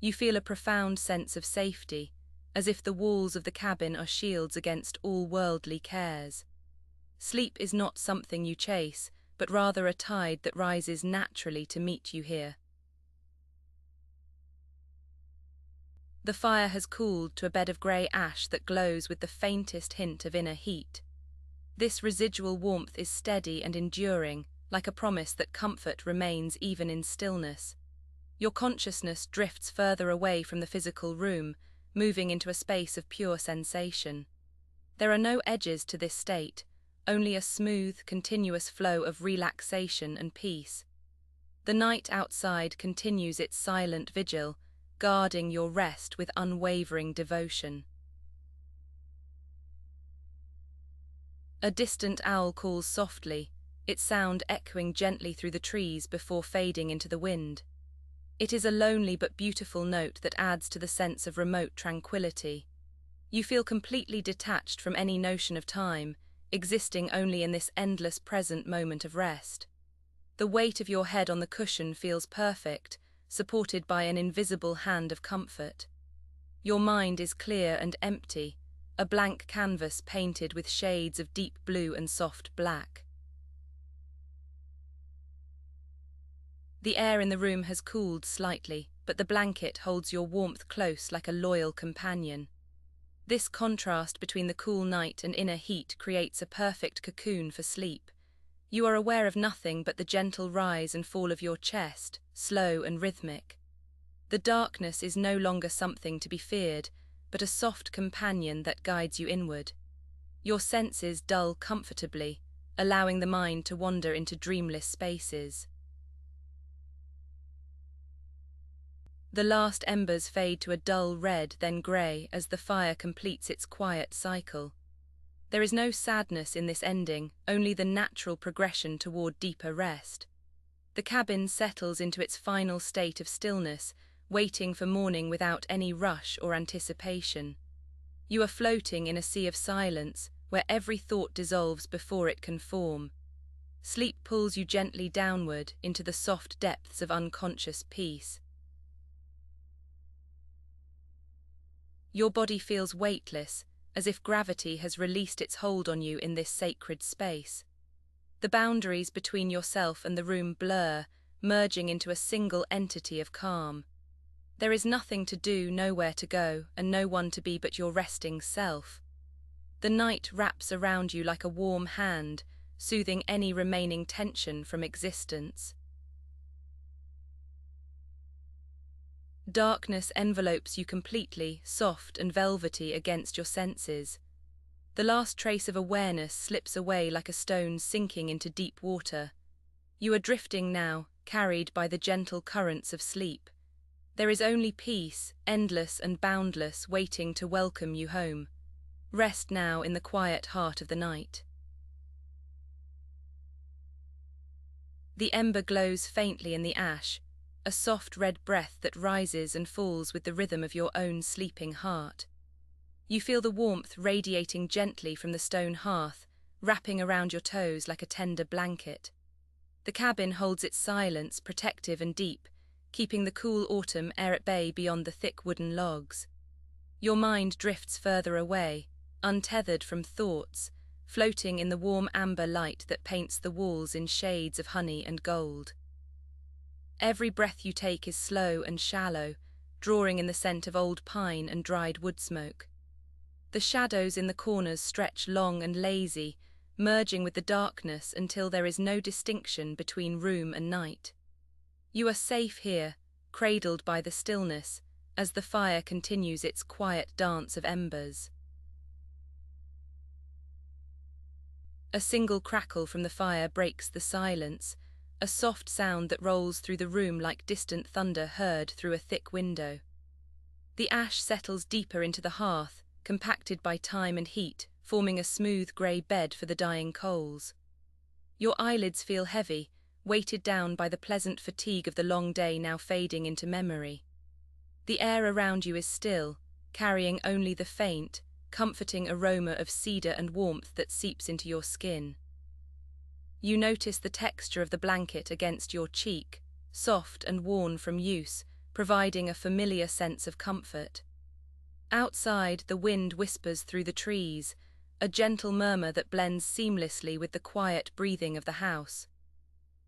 You feel a profound sense of safety, as if the walls of the cabin are shields against all worldly cares. Sleep is not something you chase, but rather a tide that rises naturally to meet you here. The fire has cooled to a bed of grey ash that glows with the faintest hint of inner heat. This residual warmth is steady and enduring, like a promise that comfort remains even in stillness. Your consciousness drifts further away from the physical room, moving into a space of pure sensation. There are no edges to this state, only a smooth, continuous flow of relaxation and peace. The night outside continues its silent vigil, guarding your rest with unwavering devotion. A distant owl calls softly, its sound echoing gently through the trees before fading into the wind. It is a lonely but beautiful note that adds to the sense of remote tranquility. You feel completely detached from any notion of time, existing only in this endless present moment of rest. The weight of your head on the cushion feels perfect, supported by an invisible hand of comfort. Your mind is clear and empty, a blank canvas painted with shades of deep blue and soft black. The air in the room has cooled slightly, but the blanket holds your warmth close like a loyal companion. This contrast between the cool night and inner heat creates a perfect cocoon for sleep. You are aware of nothing but the gentle rise and fall of your chest, slow and rhythmic. The darkness is no longer something to be feared, but a soft companion that guides you inward. Your senses dull comfortably, allowing the mind to wander into dreamless spaces. The last embers fade to a dull red, then grey, as the fire completes its quiet cycle. There is no sadness in this ending, only the natural progression toward deeper rest. The cabin settles into its final state of stillness, waiting for morning without any rush or anticipation. You are floating in a sea of silence, where every thought dissolves before it can form. Sleep pulls you gently downward into the soft depths of unconscious peace. Your body feels weightless, as if gravity has released its hold on you in this sacred space. The boundaries between yourself and the room blur, merging into a single entity of calm. There is nothing to do, nowhere to go, and no one to be but your resting self. The night wraps around you like a warm hand, soothing any remaining tension from existence. Darkness envelopes you completely, soft and velvety against your senses. The last trace of awareness slips away like a stone sinking into deep water. You are drifting now, carried by the gentle currents of sleep. There is only peace, endless and boundless, waiting to welcome you home. Rest now in the quiet heart of the night. The ember glows faintly in the ash, a soft red breath that rises and falls with the rhythm of your own sleeping heart. You feel the warmth radiating gently from the stone hearth, wrapping around your toes like a tender blanket. The cabin holds its silence, protective and deep, keeping the cool autumn air at bay beyond the thick wooden logs. Your mind drifts further away, untethered from thoughts, floating in the warm amber light that paints the walls in shades of honey and gold. Every breath you take is slow and shallow, drawing in the scent of old pine and dried wood smoke. The shadows in the corners stretch long and lazy, merging with the darkness until there is no distinction between room and night. You are safe here, cradled by the stillness, as the fire continues its quiet dance of embers. A single crackle from the fire breaks the silence, a soft sound that rolls through the room like distant thunder heard through a thick window. The ash settles deeper into the hearth, compacted by time and heat, forming a smooth grey bed for the dying coals. Your eyelids feel heavy, weighted down by the pleasant fatigue of the long day now fading into memory. The air around you is still, carrying only the faint, comforting aroma of cedar and warmth that seeps into your skin. You notice the texture of the blanket against your cheek, soft and worn from use, providing a familiar sense of comfort. Outside, the wind whispers through the trees, a gentle murmur that blends seamlessly with the quiet breathing of the house.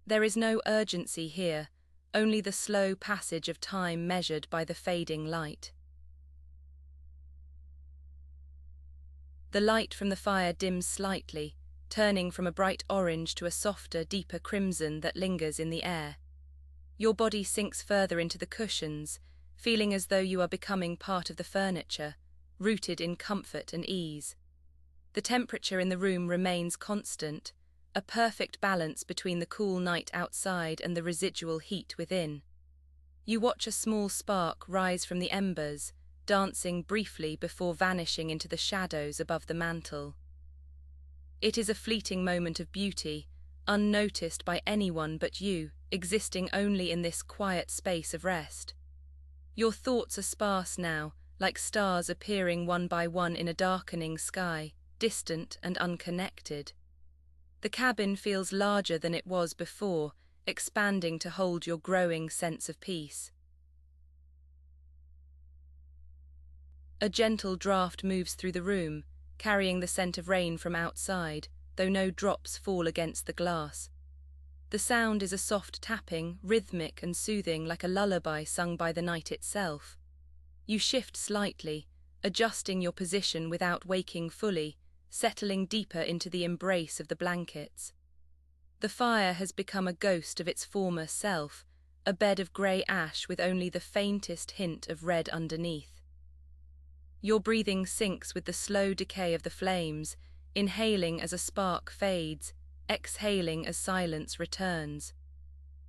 There is no urgency here, only the slow passage of time measured by the fading light. The light from the fire dims slightly, turning from a bright orange to a softer, deeper crimson that lingers in the air. Your body sinks further into the cushions, feeling as though you are becoming part of the furniture, rooted in comfort and ease. The temperature in the room remains constant, a perfect balance between the cool night outside and the residual heat within. You watch a small spark rise from the embers, dancing briefly before vanishing into the shadows above the mantel. It is a fleeting moment of beauty, unnoticed by anyone but you, existing only in this quiet space of rest. Your thoughts are sparse now, like stars appearing one by one in a darkening sky, distant and unconnected. The cabin feels larger than it was before, expanding to hold your growing sense of peace. A gentle draft moves through the room, carrying the scent of rain from outside, though no drops fall against the glass. The sound is a soft tapping, rhythmic and soothing like a lullaby sung by the night itself. You shift slightly, adjusting your position without waking fully, settling deeper into the embrace of the blankets. The fire has become a ghost of its former self, a bed of grey ash with only the faintest hint of red underneath. Your breathing sinks with the slow decay of the flames, inhaling as a spark fades, exhaling as silence returns.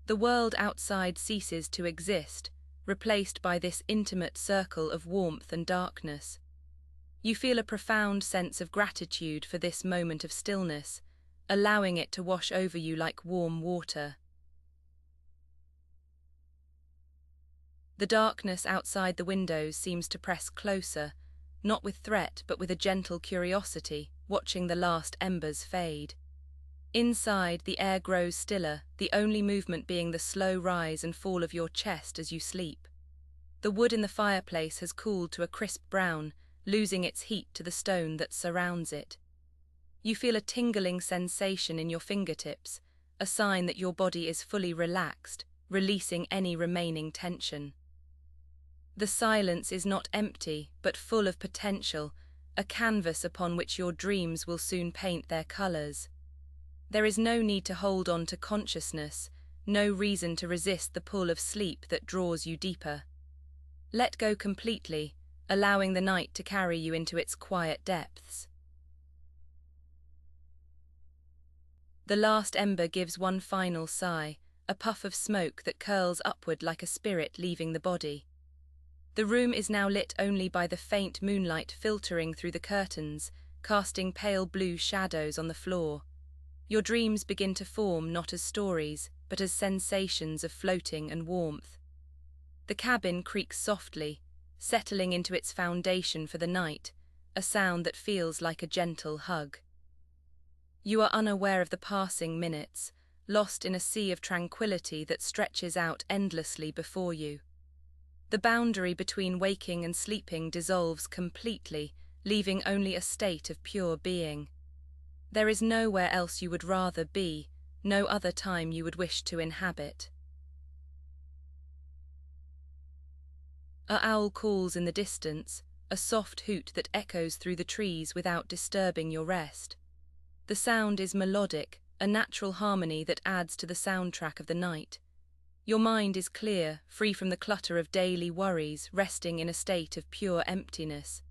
The world outside ceases to exist, replaced by this intimate circle of warmth and darkness. You feel a profound sense of gratitude for this moment of stillness, allowing it to wash over you like warm water. The darkness outside the windows seems to press closer, not with threat but with a gentle curiosity, watching the last embers fade. Inside, the air grows stiller, the only movement being the slow rise and fall of your chest as you sleep. The wood in the fireplace has cooled to a crisp brown, losing its heat to the stone that surrounds it. You feel a tingling sensation in your fingertips, a sign that your body is fully relaxed, releasing any remaining tension. The silence is not empty, but full of potential, a canvas upon which your dreams will soon paint their colors. There is no need to hold on to consciousness, no reason to resist the pull of sleep that draws you deeper. Let go completely, allowing the night to carry you into its quiet depths. The last ember gives one final sigh, a puff of smoke that curls upward like a spirit leaving the body. The room is now lit only by the faint moonlight filtering through the curtains, casting pale blue shadows on the floor. Your dreams begin to form not as stories, but as sensations of floating and warmth. The cabin creaks softly, settling into its foundation for the night, a sound that feels like a gentle hug. You are unaware of the passing minutes, lost in a sea of tranquility that stretches out endlessly before you. The boundary between waking and sleeping dissolves completely, leaving only a state of pure being. There is nowhere else you would rather be, no other time you would wish to inhabit. A owl calls in the distance, a soft hoot that echoes through the trees without disturbing your rest. The sound is melodic, a natural harmony that adds to the soundtrack of the night. Your mind is clear, free from the clutter of daily worries, resting in a state of pure emptiness.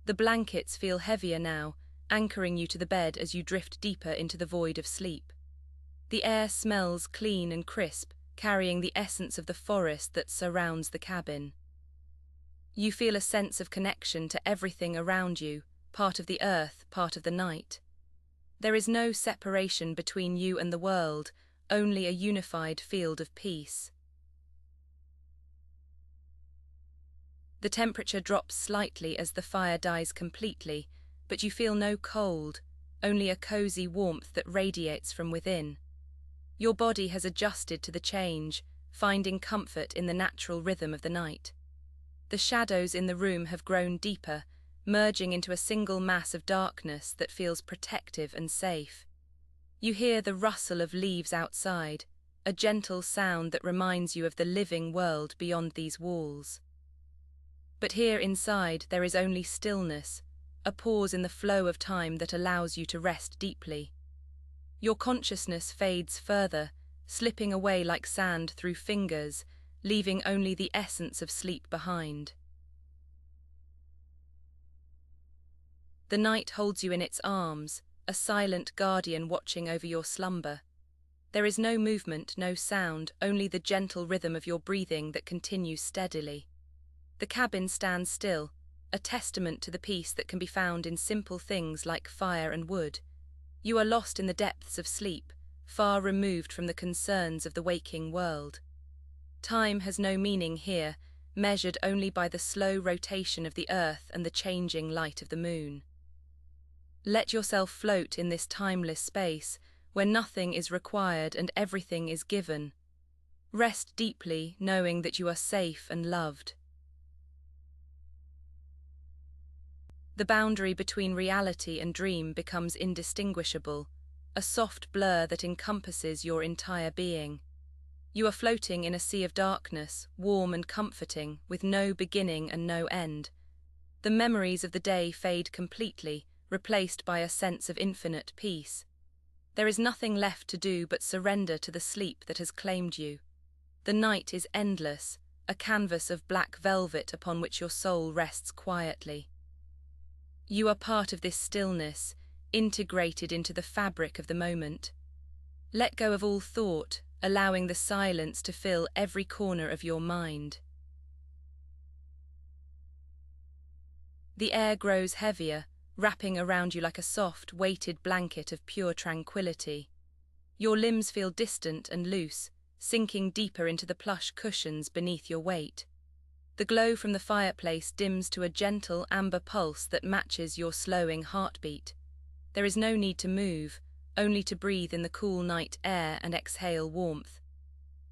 The blankets feel heavier now, anchoring you to the bed as you drift deeper into the void of sleep. The air smells clean and crisp, carrying the essence of the forest that surrounds the cabin. You feel a sense of connection to everything around you, part of the earth, part of the night. There is no separation between you and the world, only a unified field of peace. The temperature drops slightly as the fire dies completely, but you feel no cold, only a cozy warmth that radiates from within. Your body has adjusted to the change, finding comfort in the natural rhythm of the night. The shadows in the room have grown deeper, merging into a single mass of darkness that feels protective and safe. You hear the rustle of leaves outside, a gentle sound that reminds you of the living world beyond these walls. But here inside there is only stillness, a pause in the flow of time that allows you to rest deeply. Your consciousness fades further, slipping away like sand through fingers, leaving only the essence of sleep behind. The night holds you in its arms, a silent guardian watching over your slumber. There is no movement, no sound, only the gentle rhythm of your breathing that continues steadily. The cabin stands still, a testament to the peace that can be found in simple things like fire and wood. You are lost in the depths of sleep, far removed from the concerns of the waking world. Time has no meaning here, measured only by the slow rotation of the earth and the changing light of the moon. Let yourself float in this timeless space, where nothing is required and everything is given. Rest deeply, knowing that you are safe and loved. The boundary between reality and dream becomes indistinguishable, a soft blur that encompasses your entire being. You are floating in a sea of darkness, warm and comforting, with no beginning and no end. The memories of the day fade completely, replaced by a sense of infinite peace. There is nothing left to do but surrender to the sleep that has claimed you. The night is endless, a canvas of black velvet upon which your soul rests quietly. You are part of this stillness, integrated into the fabric of the moment. Let go of all thought, allowing the silence to fill every corner of your mind. The air grows heavier, wrapping around you like a soft, weighted blanket of pure tranquility. Your limbs feel distant and loose, sinking deeper into the plush cushions beneath your weight. The glow from the fireplace dims to a gentle amber pulse that matches your slowing heartbeat. There is no need to move, only to breathe in the cool night air and exhale warmth.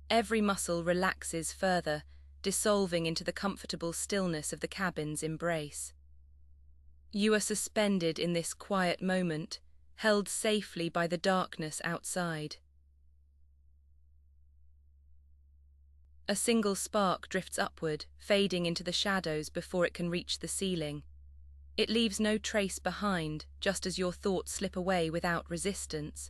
Every muscle relaxes further, dissolving into the comfortable stillness of the cabin's embrace. You are suspended in this quiet moment, held safely by the darkness outside. A single spark drifts upward, fading into the shadows before it can reach the ceiling. It leaves no trace behind, just as your thoughts slip away without resistance.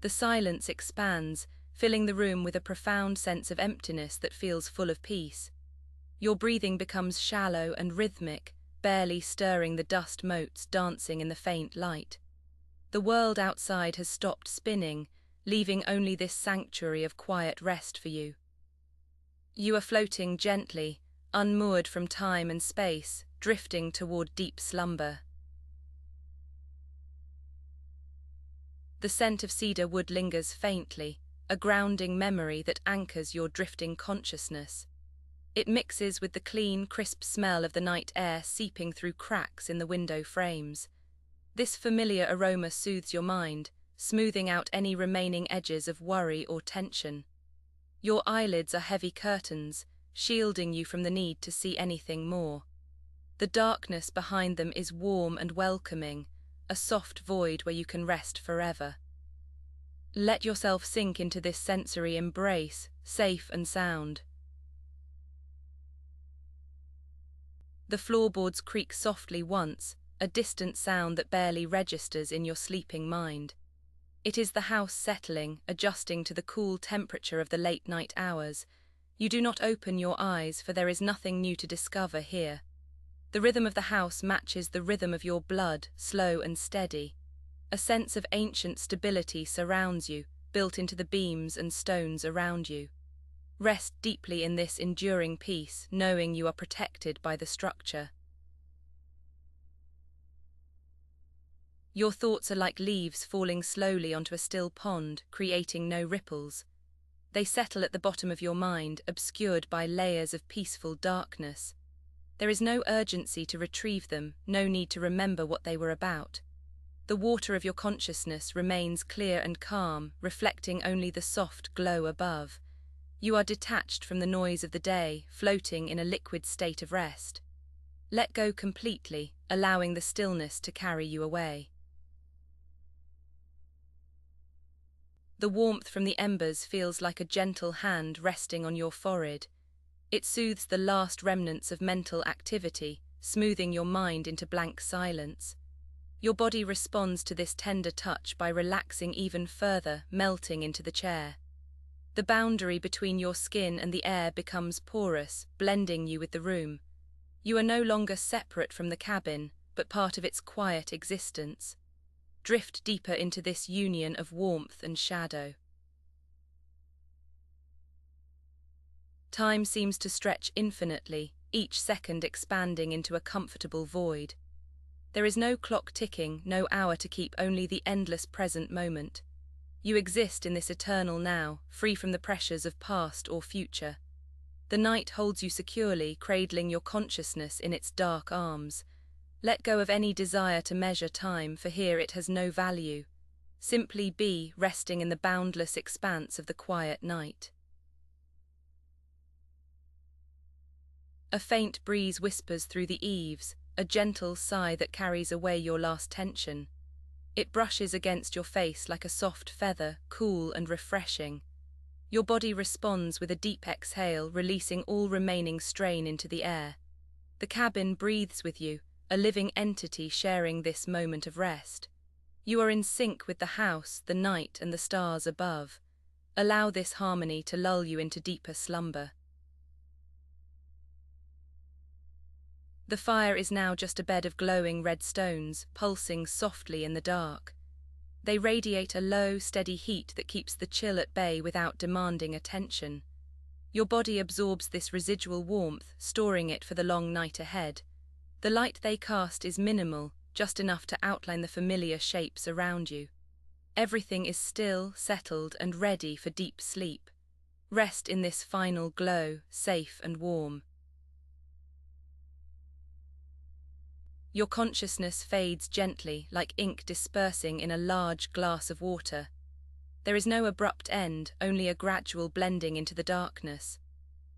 The silence expands, filling the room with a profound sense of emptiness that feels full of peace. Your breathing becomes shallow and rhythmic, barely stirring the dust motes dancing in the faint light. The world outside has stopped spinning, leaving only this sanctuary of quiet rest for you. You are floating gently, unmoored from time and space, drifting toward deep slumber. The scent of cedar wood lingers faintly, a grounding memory that anchors your drifting consciousness. It mixes with the clean, crisp smell of the night air seeping through cracks in the window frames. This familiar aroma soothes your mind, smoothing out any remaining edges of worry or tension. Your eyelids are heavy curtains, shielding you from the need to see anything more. The darkness behind them is warm and welcoming, a soft void where you can rest forever. Let yourself sink into this sensory embrace, safe and sound. The floorboards creak softly once, a distant sound that barely registers in your sleeping mind. It is the house settling, adjusting to the cool temperature of the late-night hours. You do not open your eyes, for there is nothing new to discover here. The rhythm of the house matches the rhythm of your blood, slow and steady. A sense of ancient stability surrounds you, built into the beams and stones around you. Rest deeply in this enduring peace, knowing you are protected by the structure. Your thoughts are like leaves falling slowly onto a still pond, creating no ripples. They settle at the bottom of your mind, obscured by layers of peaceful darkness. There is no urgency to retrieve them, no need to remember what they were about. The water of your consciousness remains clear and calm, reflecting only the soft glow above. You are detached from the noise of the day, floating in a liquid state of rest. Let go completely, allowing the stillness to carry you away. The warmth from the embers feels like a gentle hand resting on your forehead. It soothes the last remnants of mental activity, smoothing your mind into blank silence. Your body responds to this tender touch by relaxing even further, melting into the chair. The boundary between your skin and the air becomes porous, blending you with the room. You are no longer separate from the cabin, but part of its quiet existence. Drift deeper into this union of warmth and shadow. Time seems to stretch infinitely, each second expanding into a comfortable void. There is no clock ticking, no hour to keep, only the endless present moment. You exist in this eternal now, free from the pressures of past or future. The night holds you securely, cradling your consciousness in its dark arms. Let go of any desire to measure time, for here it has no value. Simply be, resting in the boundless expanse of the quiet night. A faint breeze whispers through the eaves, a gentle sigh that carries away your last tension. It brushes against your face like a soft feather, cool and refreshing. Your body responds with a deep exhale, releasing all remaining strain into the air. The cabin breathes with you, a living entity sharing this moment of rest. You are in sync with the house, the night, and the stars above. Allow this harmony to lull you into deeper slumber. The fire is now just a bed of glowing red stones, pulsing softly in the dark. They radiate a low, steady heat that keeps the chill at bay without demanding attention. Your body absorbs this residual warmth, storing it for the long night ahead. The light they cast is minimal, just enough to outline the familiar shapes around you. Everything is still, settled, and ready for deep sleep. Rest in this final glow, safe and warm. Your consciousness fades gently, like ink dispersing in a large glass of water. There is no abrupt end, only a gradual blending into the darkness.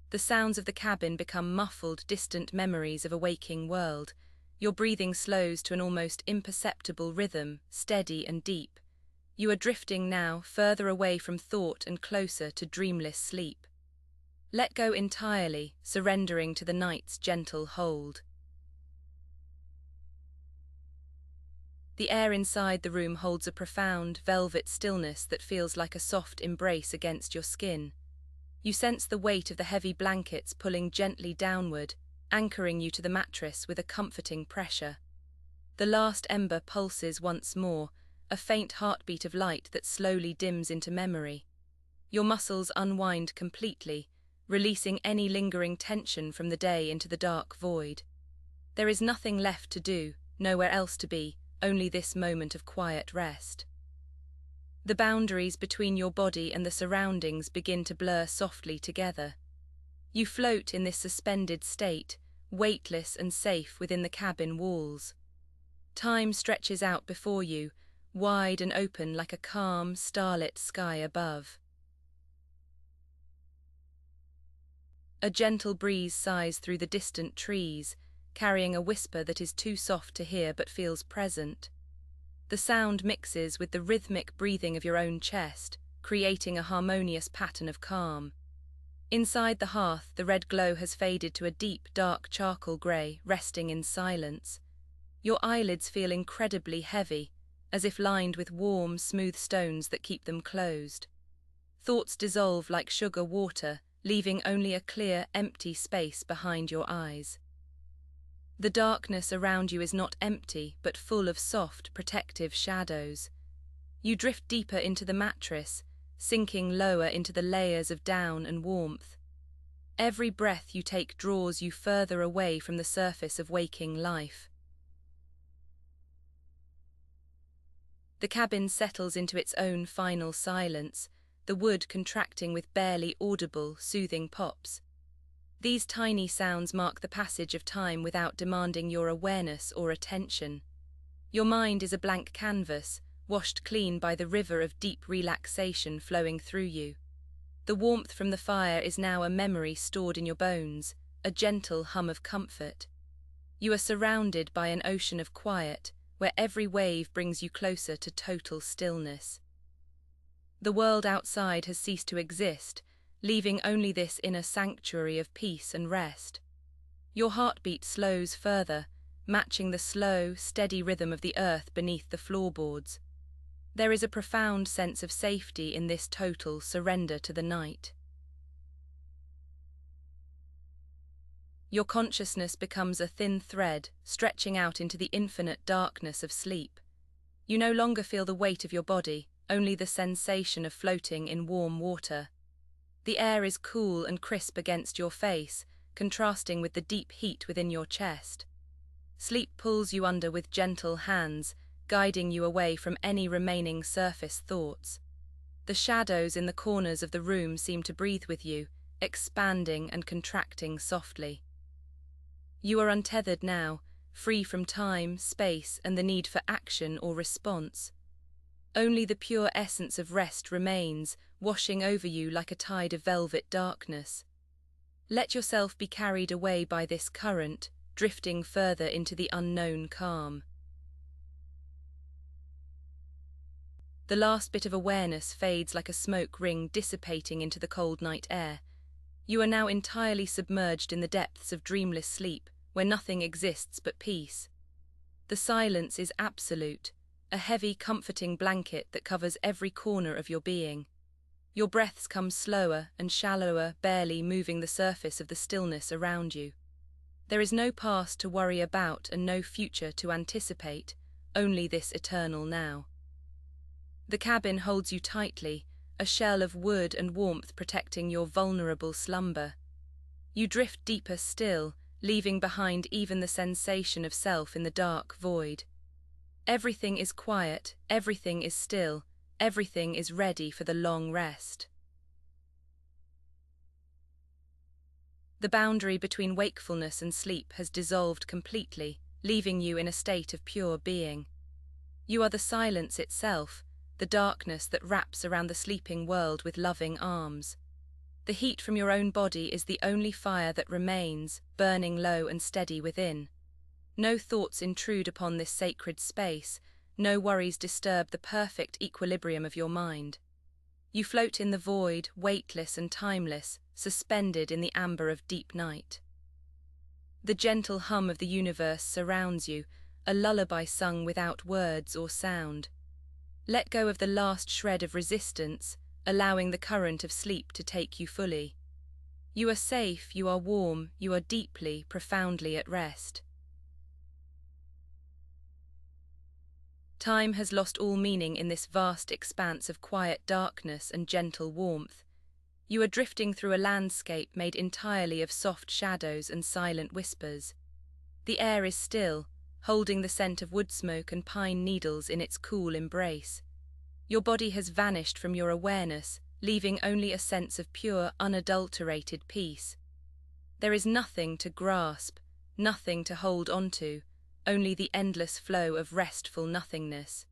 The sounds of the cabin become muffled, distant memories of a waking world. Your breathing slows to an almost imperceptible rhythm, steady and deep. You are drifting now, further away from thought and closer to dreamless sleep. Let go entirely, surrendering to the night's gentle hold. The air inside the room holds a profound, velvet stillness that feels like a soft embrace against your skin. You sense the weight of the heavy blankets pulling gently downward, anchoring you to the mattress with a comforting pressure. The last ember pulses once more, a faint heartbeat of light that slowly dims into memory. Your muscles unwind completely, releasing any lingering tension from the day into the dark void. There is nothing left to do, nowhere else to be, only this moment of quiet rest. The boundaries between your body and the surroundings begin to blur softly together. You float in this suspended state, weightless and safe within the cabin walls. Time stretches out before you, wide and open like a calm, starlit sky above. A gentle breeze sighs through the distant trees, carrying a whisper that is too soft to hear but feels present. The sound mixes with the rhythmic breathing of your own chest, creating a harmonious pattern of calm. Inside the hearth, the red glow has faded to a deep, dark charcoal grey, resting in silence. Your eyelids feel incredibly heavy, as if lined with warm, smooth stones that keep them closed. Thoughts dissolve like sugar water, leaving only a clear, empty space behind your eyes. The darkness around you is not empty, but full of soft, protective shadows. You drift deeper into the mattress, sinking lower into the layers of down and warmth. Every breath you take draws you further away from the surface of waking life. The cabin settles into its own final silence, the wood contracting with barely audible, soothing pops. These tiny sounds mark the passage of time without demanding your awareness or attention. Your mind is a blank canvas, washed clean by the river of deep relaxation flowing through you. The warmth from the fire is now a memory stored in your bones, a gentle hum of comfort. You are surrounded by an ocean of quiet, where every wave brings you closer to total stillness. The world outside has ceased to exist, leaving only this inner sanctuary of peace and rest. Your heartbeat slows further, matching the slow, steady rhythm of the earth beneath the floorboards. There is a profound sense of safety in this total surrender to the night. Your consciousness becomes a thin thread, stretching out into the infinite darkness of sleep. You no longer feel the weight of your body, only the sensation of floating in warm water. The air is cool and crisp against your face, contrasting with the deep heat within your chest. Sleep pulls you under with gentle hands, guiding you away from any remaining surface thoughts. The shadows in the corners of the room seem to breathe with you, expanding and contracting softly. You are untethered now, free from time, space, and the need for action or response. Only the pure essence of rest remains, washing over you like a tide of velvet darkness. Let yourself be carried away by this current, drifting further into the unknown calm. The last bit of awareness fades like a smoke ring dissipating into the cold night air. You are now entirely submerged in the depths of dreamless sleep, where nothing exists but peace. The silence is absolute, a heavy, comforting blanket that covers every corner of your being. Your breaths come slower and shallower, barely moving the surface of the stillness around you. There is no past to worry about and no future to anticipate, only this eternal now. The cabin holds you tightly, a shell of wood and warmth protecting your vulnerable slumber. You drift deeper still, leaving behind even the sensation of self in the dark void. Everything is quiet, everything is still, everything is ready for the long rest. The boundary between wakefulness and sleep has dissolved completely, leaving you in a state of pure being. You are the silence itself, the darkness that wraps around the sleeping world with loving arms. The heat from your own body is the only fire that remains, burning low and steady within. No thoughts intrude upon this sacred space, no worries disturb the perfect equilibrium of your mind. You float in the void, weightless and timeless, suspended in the amber of deep night. The gentle hum of the universe surrounds you, a lullaby sung without words or sound. Let go of the last shred of resistance, allowing the current of sleep to take you fully. You are safe, you are warm, you are deeply, profoundly at rest. Time has lost all meaning in this vast expanse of quiet darkness and gentle warmth. You are drifting through a landscape made entirely of soft shadows and silent whispers. The air is still, holding the scent of wood smoke and pine needles in its cool embrace. Your body has vanished from your awareness, leaving only a sense of pure, unadulterated peace. There is nothing to grasp, nothing to hold onto, only the endless flow of restful nothingness.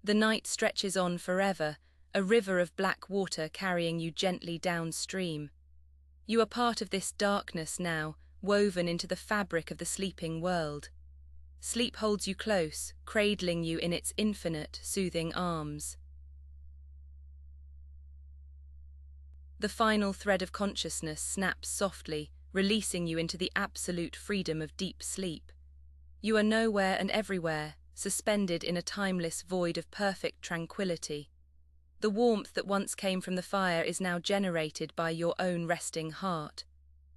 The night stretches on forever, a river of black water carrying you gently downstream. You are part of this darkness now, woven into the fabric of the sleeping world. Sleep holds you close, cradling you in its infinite, soothing arms. The final thread of consciousness snaps softly, releasing you into the absolute freedom of deep sleep. You are nowhere and everywhere, suspended in a timeless void of perfect tranquility. The warmth that once came from the fire is now generated by your own resting heart.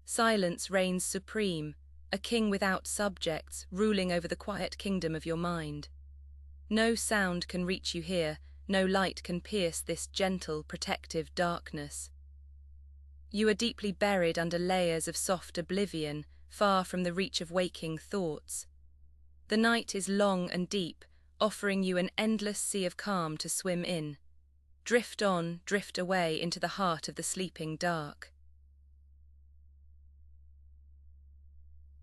Silence reigns supreme, a king without subjects, ruling over the quiet kingdom of your mind. No sound can reach you here, no light can pierce this gentle, protective darkness. You are deeply buried under layers of soft oblivion, far from the reach of waking thoughts. The night is long and deep, offering you an endless sea of calm to swim in. Drift on, drift away into the heart of the sleeping dark.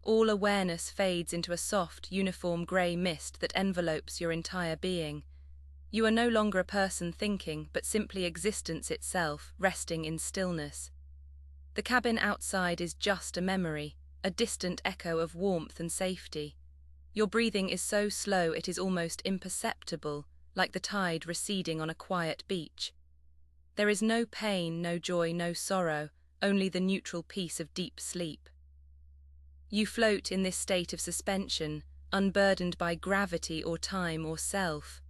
All awareness fades into a soft, uniform grey mist that envelopes your entire being. You are no longer a person thinking, but simply existence itself, resting in stillness. The cabin outside is just a memory, a distant echo of warmth and safety. Your breathing is so slow it is almost imperceptible, like the tide receding on a quiet beach. There is no pain, no joy, no sorrow, only the neutral peace of deep sleep. You float in this state of suspension, unburdened by gravity or time or self.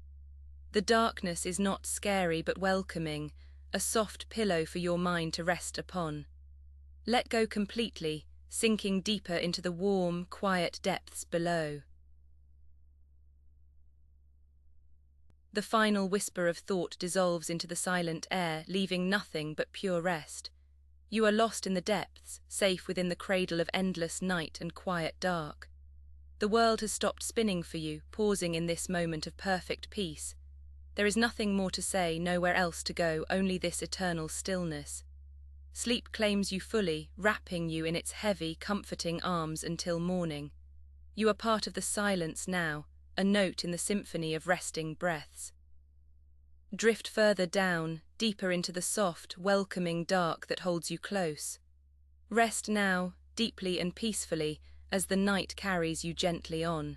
The darkness is not scary but welcoming, a soft pillow for your mind to rest upon. Let go completely, sinking deeper into the warm, quiet depths below. The final whisper of thought dissolves into the silent air, leaving nothing but pure rest. You are lost in the depths, safe within the cradle of endless night and quiet dark. The world has stopped spinning for you, pausing in this moment of perfect peace. There is nothing more to say, nowhere else to go, only this eternal stillness. Sleep claims you fully, wrapping you in its heavy, comforting arms until morning. You are part of the silence now, a note in the symphony of resting breaths. Drift further down, deeper into the soft, welcoming dark that holds you close. Rest now, deeply and peacefully, as the night carries you gently on.